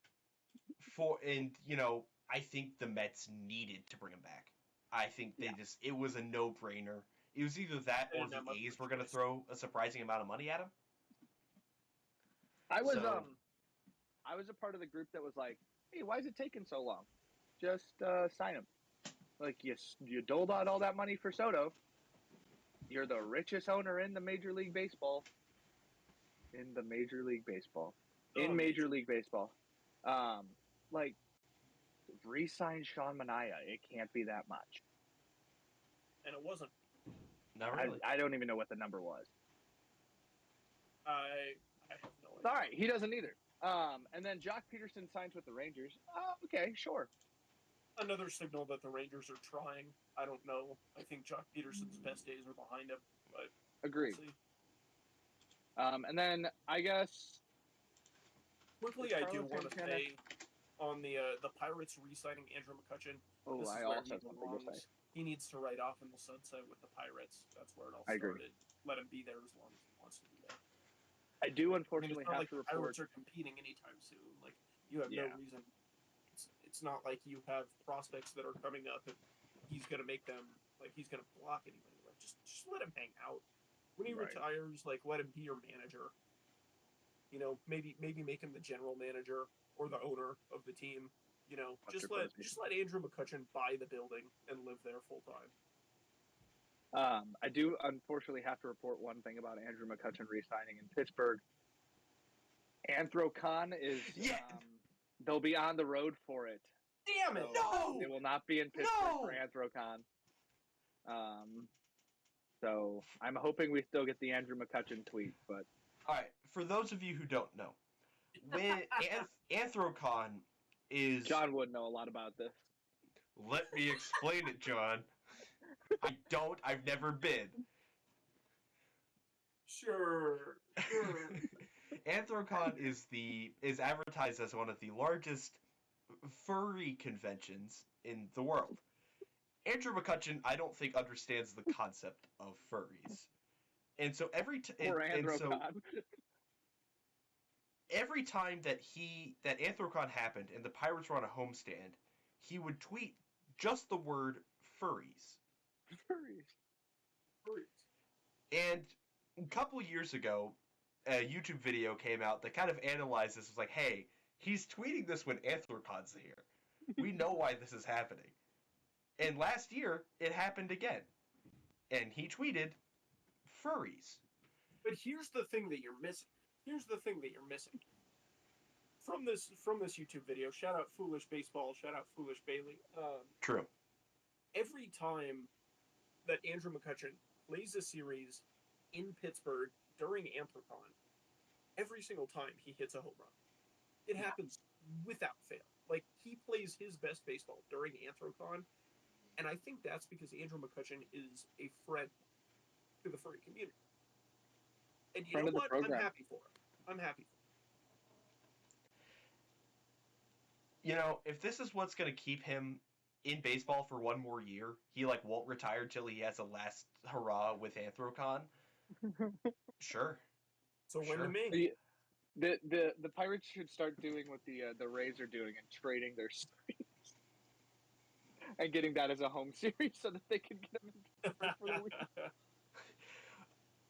I think the Mets needed to bring him back. I think it was a no-brainer. It was either that or the A's were going to throw a surprising amount of money at him.
I was a part of the group that was like, hey, why is it taking so long? Just sign him. Like, you doled out all that money for Soto. You're the richest owner in the Major League Baseball. In Major League Baseball. Re-sign Sean Manaea. It can't be that much.
And it wasn't.
Not really.
I don't even know what the number was.
I have no idea.
All right, he doesn't either. And then Jock Peterson signs with the Rangers. Okay, sure.
Another signal that the Rangers are trying. I don't know. I think Jock Peterson's best days are behind him. But
agreed.
We'll see.
And then I guess
quickly, I do want to say on the Pirates re-signing Andrew McCutchen.
Oh, I also have something to say.
He needs to ride off in the sunset with the Pirates. That's where it all
I
started.
agree.
Let him be there as long as he wants to be there.
I do unfortunately
have
to report.
Pirates are competing anytime soon. Like you have no reason. It's not like you have prospects that are coming up and he's gonna make them he's gonna block anybody. Like just let him hang out. When he retires, let him be your manager. Maybe make him the general manager or the owner of the team. Just let Andrew McCutchen buy the building and live there full time.
I do unfortunately have to report one thing about Andrew McCutchen re-signing in Pittsburgh. Anthrocon is they'll be on the road for it.
Damn it!
So
no,
they will not be in Pittsburgh for Anthrocon. So I'm hoping we still get the Andrew McCutchen tweet. But
all right, for those of you who don't know, when Anthrocon is
John would know a lot about this.
Let me explain it, John. I don't. I've never been.
Sure.
Anthrocon is advertised as one of the largest furry conventions in the world. Andrew McCutcheon, I don't think, understands the concept of furries, and so every time that Anthrocon happened and the Pirates were on a homestand, he would tweet just the word furries. And a couple years ago, a YouTube video came out that kind of analyzed this. It was like, hey, he's tweeting this when Anthrocon's here. We know why this is happening. And last year, it happened again. And he tweeted, furries.
But here's the thing that you're missing. From this YouTube video, shout out Foolish Baseball, shout out Foolish Bailey.
True.
Every time that Andrew McCutcheon plays a series in Pittsburgh during Anthrocon, every single time he hits a home run. It happens without fail. Like, he plays his best baseball during Anthrocon, and I think that's because Andrew McCutcheon is a friend to the furry community. And you know what? I'm happy for him.
You know, if this is what's going to keep him in baseball for one more year, he, won't retire till he has a last hurrah with Anthrocon. Sure.
So when to me.
The Pirates should start doing what the Rays are doing and trading their streaks and getting that as a home series so that they can get them in for the week.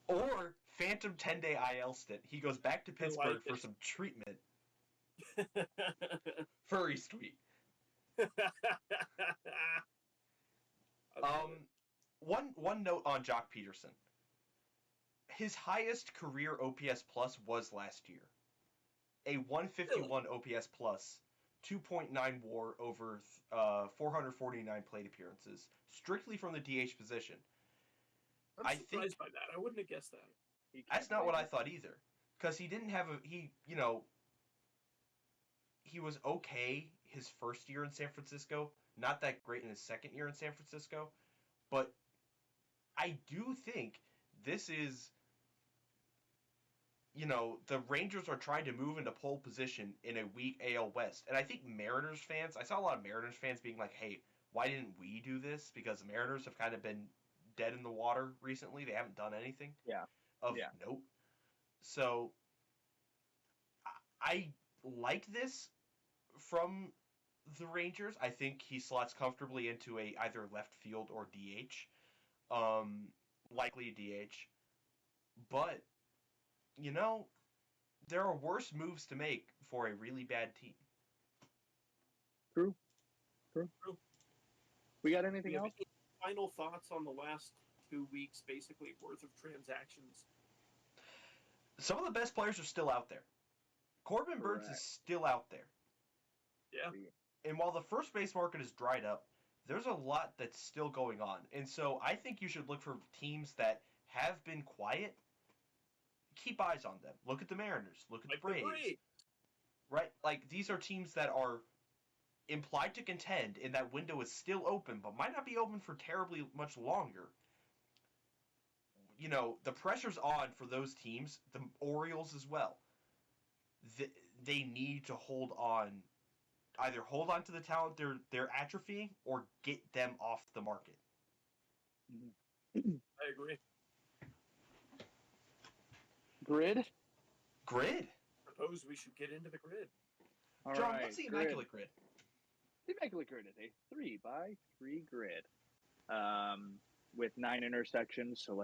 Or phantom 10-day IL stint. He goes back to Pittsburgh for some treatment. Furry tweet. One note on Jock Peterson. His highest career OPS plus was last year. A 151 OPS plus, 2.9 WAR over 449 plate appearances, strictly from the DH position.
I'm surprised by that. I wouldn't have guessed that.
That's not what I thought either. Because he didn't have he was okay his first year in San Francisco, not that great in his second year in San Francisco, but I do think this is, the Rangers are trying to move into pole position in a weak AL West. And I think Mariners fans, I saw a lot of Mariners fans being like, hey, why didn't we do this? Because the Mariners have kind of been dead in the water recently. They haven't done anything of note. So I like this from the Rangers. I think he slots comfortably into either left field or DH. Likely DH. But, there are worse moves to make for a really bad team.
True. We got anything else?
Final thoughts on the last 2 weeks, basically, worth of transactions?
Some of the best players are still out there. Corbin Burnes is still out there.
Yeah.
And while the first base market is dried up, there's a lot that's still going on. And so I think you should look for teams that have been quiet. Keep eyes on them. Look at the Mariners. Look at the Braves. Right? These are teams that are implied to contend, and that window is still open, but might not be open for terribly much longer. The pressure's on for those teams, the Orioles as well. They need to hold on, either hold on to the talent they're atrophying, or get them off the market.
I agree.
Grid?
Suppose we should get into the grid.
All
John,
right,
what's the Immaculate Grid?
The Immaculate Grid is a 3x3 grid. With 9 intersections, so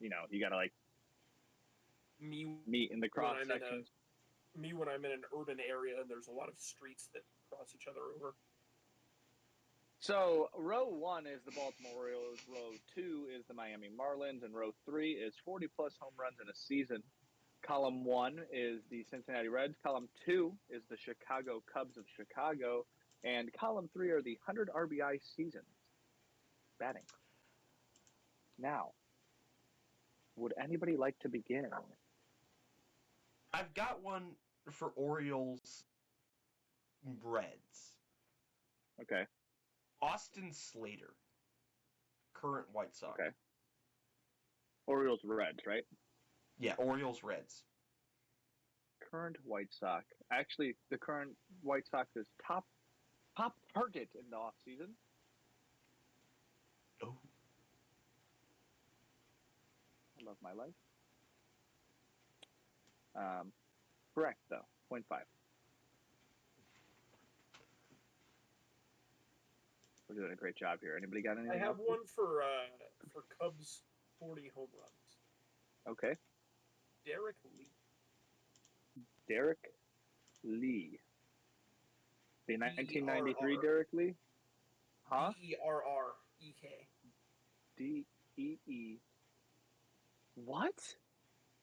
you gotta meet in the cross sections.
When I'm in an urban area and there's a lot of streets that cross each other over.
So row 1 is the Baltimore Orioles, row 2 is the Miami Marlins, and row 3 is 40 plus home runs in a season. Column 1 is the Cincinnati Reds, column 2 is the Chicago Cubs of Chicago, and column 3 are the 100 RBI seasons. Batting. Now, would anybody like to begin?
I've got one for Orioles Reds.
Okay.
Austin Slater. current White Sox.
Okay. Orioles, Reds, right?
Yeah, Orioles, Reds.
Current White Sox. Actually, the current White Sox is top target in the offseason.
Oh.
I love my life. Correct, though. 0.5. We're doing a great job here. Anybody got anything
I have
else?
one for Cubs 40 home runs.
Okay.
Derek Lee.
Derek Lee. The 1993
D-E-R-R.
Derek Lee? Huh?
D-E-R-R-E-K.
D-E-E. What?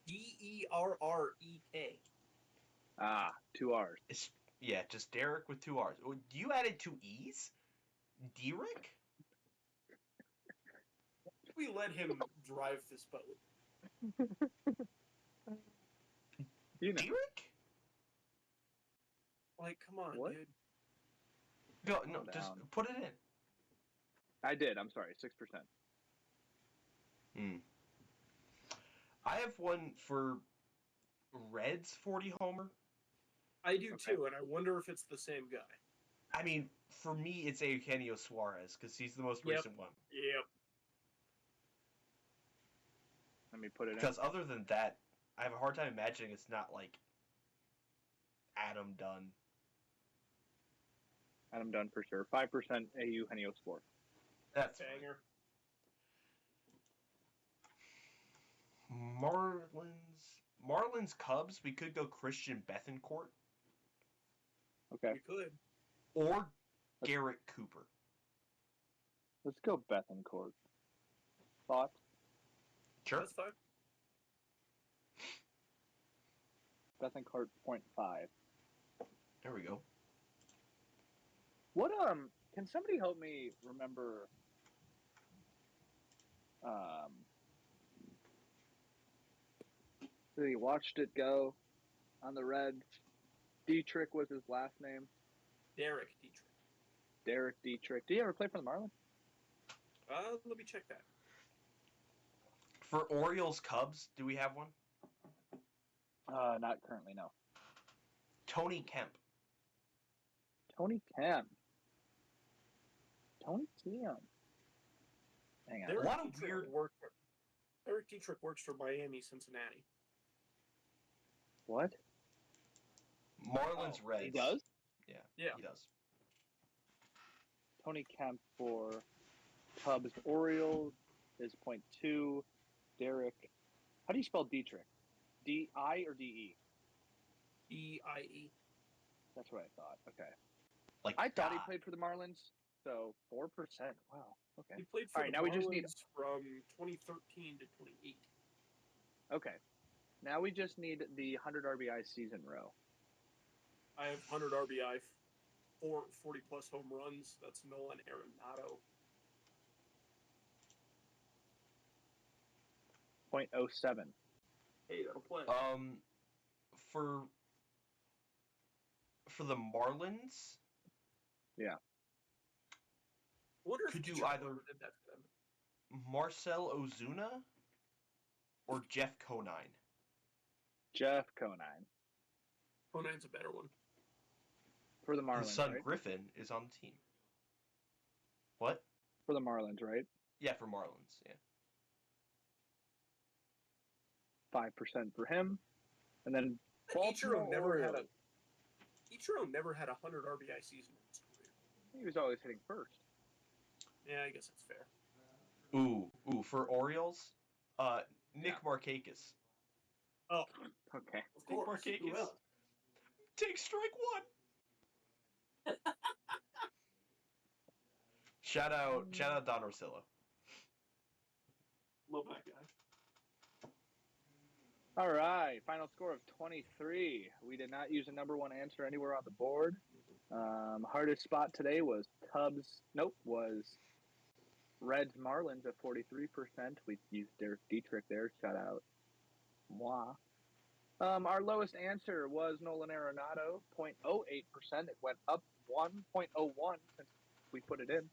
D-E-R-R-E-K.
Ah, 2 R's.
Yeah, just Derek with 2 R's. You added 2 E's? Derek?
We let him drive this boat.
You know.
Derek?
Like, come on,
What?
dude.
No, just
down.
put it in.
I did. I'm sorry. 6%.
I have one for Reds 40 homer.
I do too, and I wonder if it's the same guy.
I mean, for me, it's Eugenio Suarez because he's the most recent one.
Yep.
Let me put it in.
Because other than that, I have a hard time imagining it's not like Adam Dunn.
Adam Dunn for sure. 5% Eugenio Suarez.
That's
Banger.
Marlins Cubs. We could go Christian Bethancourt
Okay.
We could.
or Garrett Cooper.
Let's go Bethancourt. Thoughts?
Sure.
That's fine.
Bethancourt 0.5.
There we go.
What can somebody help me remember he watched it go on the Reds. Dietrich was his last name.
Derek Dietrich.
Derek Dietrich. Did he ever play for the Marlins?
Let me check that.
For Orioles Cubs, do we have one?
Not currently, no.
Tony Kemp.
Tony Kemp. Tony Kemp. Hang on.
Derek
What a
Dietrich
weird-
Derek Dietrich works for Miami, Cincinnati.
What?
Marlins Reds.
He does?
Yeah.
Yeah.
He does.
Tony Kemp for Cubs. Orioles is 0.2. Derek. How do you spell Dietrich? D-I or D-E?
D-I-E.
That's what I thought. Okay.
Like
I thought he
God.
played for the Marlins. So 4%. Wow. Okay.
He played for
All right,
the
now we
Marlins
just need-
from 2013 to 28.
Okay. Now we just need the 100 RBI season row.
I have 100 RBI, 40-plus home runs. That's Nolan Arenado.
0.07.
Hey, that'll play.
For the Marlins,
Yeah.
I wonder if
could you
Dietrich
either-
ever did that to them.
Marcel Ozuna or Jeff Conine.
Jeff Conine.
Conine's a better one.
For the Marlins,
His son
right?
Griffin is on the team. What?
For the Marlins, right?
Yeah, for Marlins. Yeah.
5% for him. And then
Ichiro never had
Orioles.
Ichiro never had a 100 RBI season in his career.
He was always hitting first.
Yeah, I guess that's fair.
Ooh. For Orioles, Nick Markakis.
Oh,
Okay.
of course.
Markakis.
Who else?
Take strike one. Shout out Don Orsillo.
Love that guy.
All right. Final score of 23. We did not use a number one answer anywhere on the board. Hardest spot today was was Reds Marlins at 43%. We used Derek Dietrich there. Shout out. Moi. Our lowest answer was Nolan Arenado, 0.08%. It went up 1.01 since we put it in.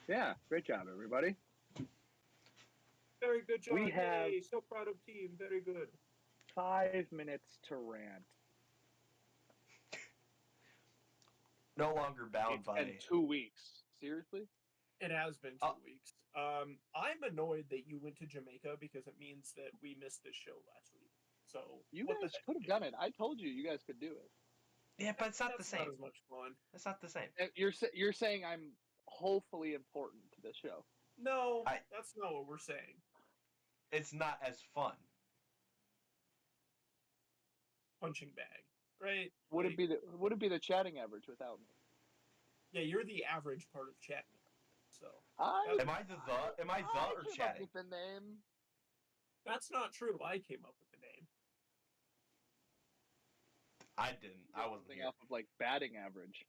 Yeah, great job, everybody.
Very good job.
We have-
Yay, so proud of team. Very good.
5 minutes to rant.
No longer bound
It's
by.
been 2 weeks. Seriously?
It has been 2 weeks. I'm annoyed that you went to Jamaica because it means that we missed this show last week. So
You
what the
guys
heck,
could have
dude?
done it. I told you guys could do it.
Yeah, but it's not the
That's
same.
Not as much fun.
It's not the same.
And you're saying I'm hopefully important to this show.
No, that's not what we're saying.
It's not as fun.
Punching bag, right?
Would
Like,
it be the chatting average without me?
Yeah, you're the average part of chatting. So
Am I the or
came up
chatting?
with the name.
that's not true. I came up with the name.
I didn't. I wasn't
Something
here.
off of like batting average.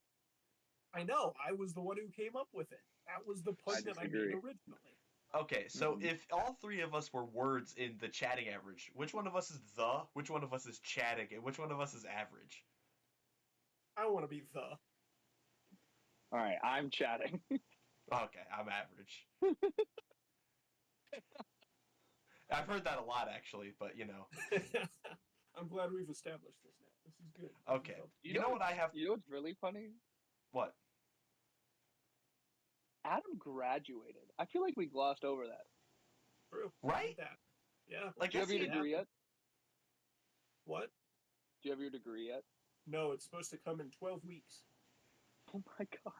I know. I was the one who came up with it. That was the pun that I made
disagree.
originally.
Okay, so
Mhm.
if all three of us were words in the chatting average, which one of us is the, which one of us is chatting, and which one of us is average?
I want to be the.
All right, I'm chatting.
Okay, I'm average. I've heard that a lot, actually, but you know.
I'm glad we've established this now. This is good.
Okay. You know what I have?
You know what's really funny?
What?
Adam graduated. I feel like we glossed over that.
True.
Right?
That. Yeah.
Like,
Do you have
that's
your
the-
degree yet?
What?
Do you have your degree yet?
No, it's supposed to come in 12 weeks.
Oh my god.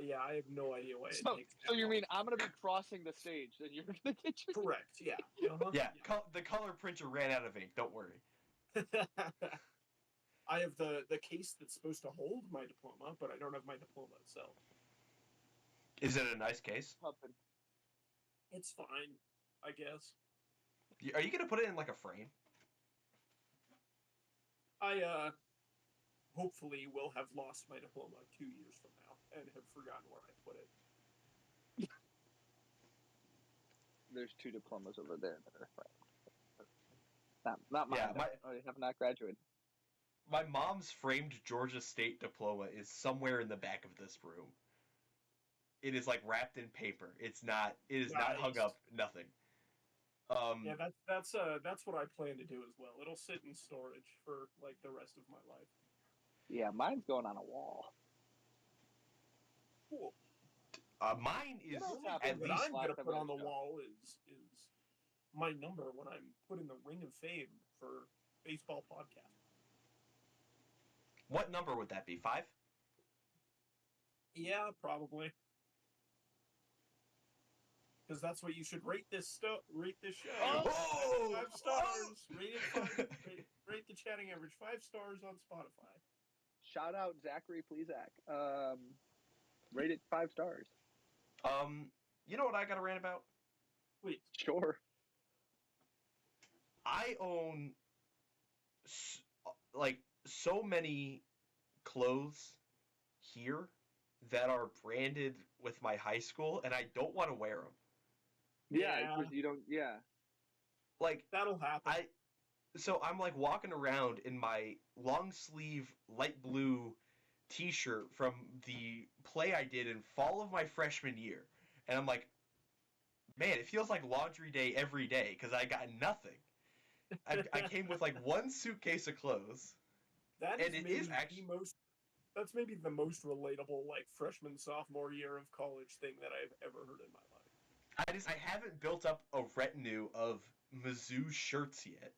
Yeah, I have no idea why it
So
takes that
so you
long.
mean I'm gonna be crossing the stage, then you're gonna get your
Correct, yeah. Uh-huh.
Yeah, the color printer ran out of ink. Don't worry.
I have the case that's supposed to hold my diploma, but I don't have my diploma itself.
Is it a nice case?
puppet.
It's fine, I guess.
Are you gonna put it in like a frame?
I hopefully will have lost my diploma 2 years from now and have forgotten where I put it.
There's 2 diplomas over there that are not mine.
Yeah,
I have not graduated.
My mom's framed Georgia State diploma is somewhere in the back of this room. It is like wrapped in paper. It's not. It is not hung
Nice.
up. Nothing.
Yeah, that's what I plan to do as well. It'll sit in storage for like the rest of my life.
Yeah, mine's going on a wall.
Cool.
Mine is
You know what's
at
happening
What
least.
I'm gonna
last
put
time
on the
I was
wall is my number when I'm put in the Ring of Fame for baseball podcast.
What number would that be? 5?
Yeah, probably. Because that's what you should rate this rate this show.
Oh!
5 stars. Rate it 5. Rate the chatting average 5 stars on Spotify.
Shout out Zachary Plezak. Rate it 5 stars.
You know what I got to rant about?
Please.
Sure.
I own so many clothes here that are branded with my high school, and I don't want to wear them.
Yeah, because you don't. Yeah.
Like,
That'll happen.
So I'm like walking around in my long sleeve light blue t-shirt from the play I did in fall of my freshman year. And I'm like, man, it feels like laundry day every day because I got nothing. I came with like one suitcase of clothes.
That
and
is
it
maybe
is actually-
the most. That's maybe the most relatable like freshman sophomore year of college thing that I've ever heard in my life.
I haven't built up a retinue of Mizzou shirts yet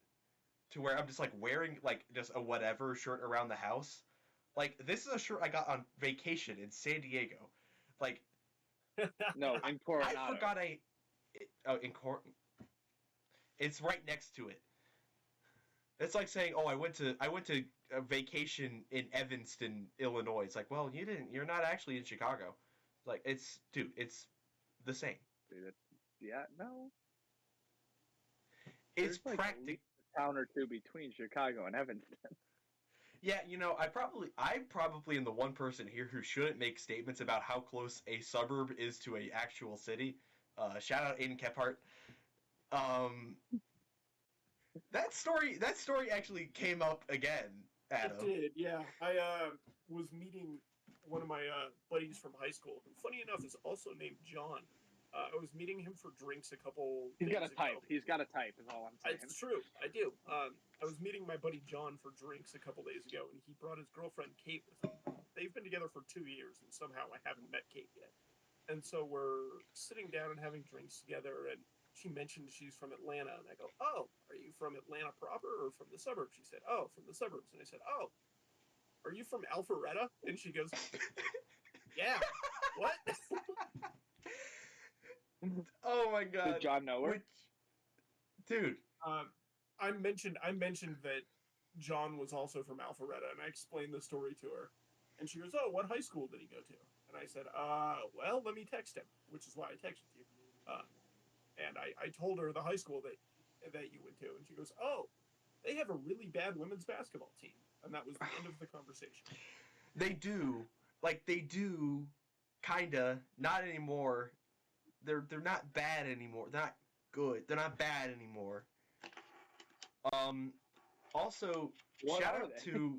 to where I'm just like wearing like just a whatever shirt around the house. Like, this is a shirt I got on vacation in San Diego. Like,
No, in Coronado.
I forgot it's right next to it. It's like saying, "Oh, I went to a vacation in Evanston, Illinois." It's like, well, you're not actually in Chicago. Like, it's the same.
Dude, yeah, no.
It's
There's, like,
practical.
at least a town or two between Chicago and Evanston.
Yeah, I'm probably in the one person here who shouldn't make statements about how close a suburb is to a actual city. Shout out Aiden Kephart. That story actually came up again, Adam.
It did, yeah. I was meeting one of my buddies from high school, who, funny enough, is also named John. I was meeting him for drinks a couple
He's
days
got a type.
ago.
He's got a type, is all I'm saying.
It's true. I do. I was meeting my buddy John for drinks a couple days ago, and he brought his girlfriend Kate with him. They've been together for 2 years, and somehow I haven't met Kate yet. And so we're sitting down and having drinks together, and she mentioned she's from Atlanta, and I go, "Oh, are you from Atlanta proper or from the suburbs?" She said, "Oh, from the suburbs." And I said, "Oh, are you from Alpharetta?" And she goes, "Yeah." What?
Oh my god.
Did John know her?
Dude.
I mentioned that John was also from Alpharetta, and I explained the story to her, and she goes, "Oh, what high school did he go to?" And I said, "Well, let me text him," which is why I texted you. And I told her the high school that you went to, and she goes, "Oh, they have a really bad women's basketball team," and that was the end of the conversation.
They do, kinda, not anymore. They're not bad anymore. They're not good. They're not bad anymore. Also,
What
shout
are
out
they?
to,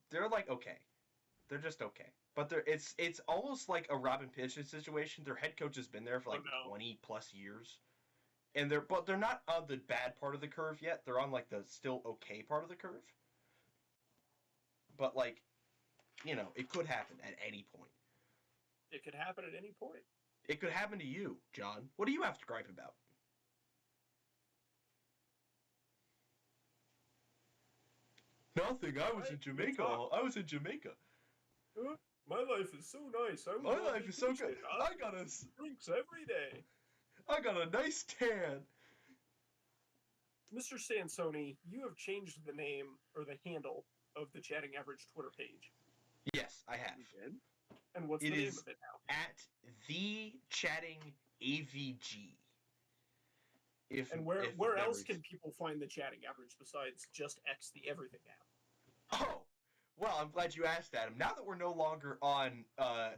they're like okay. They're just okay. But it's almost like a Robin Pitcher situation. Their head coach has been there for like 20 plus years. And they're not on the bad part of the curve yet. They're on like the still okay part of the curve. But like, it could happen at any point.
It could happen at any point.
It could happen to you, John. What do you have to gripe about? Nothing. I was in Jamaica.
My life is so nice.
My life is so good. I got
drinks every day.
I got a nice tan.
Mr. Sansoni, you have changed the name or the handle of the Chatting Average Twitter page.
Yes, I have.
You did?
And what's the name of it now?
At the Chatting AVG.
And where else can people find the Chatting Average besides just X the Everything app?
Oh, well, I'm glad you asked, Adam. Now that we're no longer on a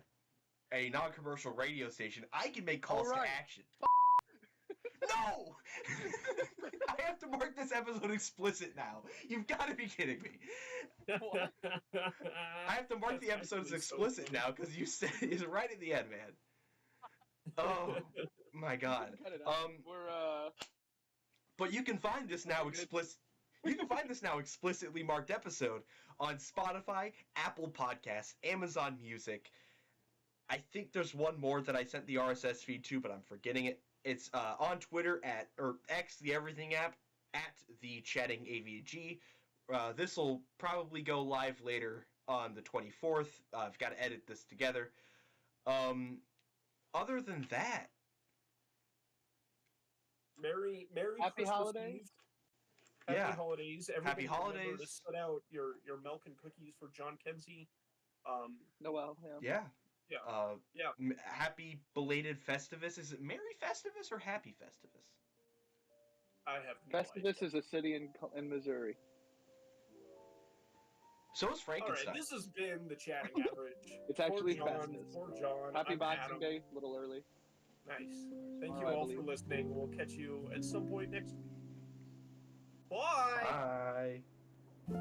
non-commercial radio station, I can make calls to action. No! I have to mark this episode explicit now. You've got to be kidding me. I have to mark the episode as explicit now because you said it's right at the end, man. Oh my god. But you can find this now explicitly marked episode on Spotify, Apple Podcasts, Amazon Music. I think there's one more that I sent the RSS feed to, but I'm forgetting it. It's on Twitter or X, the Everything app, at the Chatting AVG. This will probably go live later on the 24th. I've got to edit this together. Other than that,
Merry
Happy
Christmas
holidays.
Eve. Happy holidays. Everybody
Happy holidays.
Remember to set out your milk and cookies for John Kenzie.
Noel.
Yeah.
Yeah.
Happy belated Festivus. Is it Merry Festivus or Happy Festivus?
I have no idea.
Festivus is a city in Missouri.
So is Frankenstein.
All right, this has been the Chatting Average.
It's actually
John,
Festus.
for John.
Happy
I'm
Boxing
Adam.
Day, a little early.
Nice. Thank you
I
all
believe.
for listening. We'll catch you at some point next week. Bye.
Bye.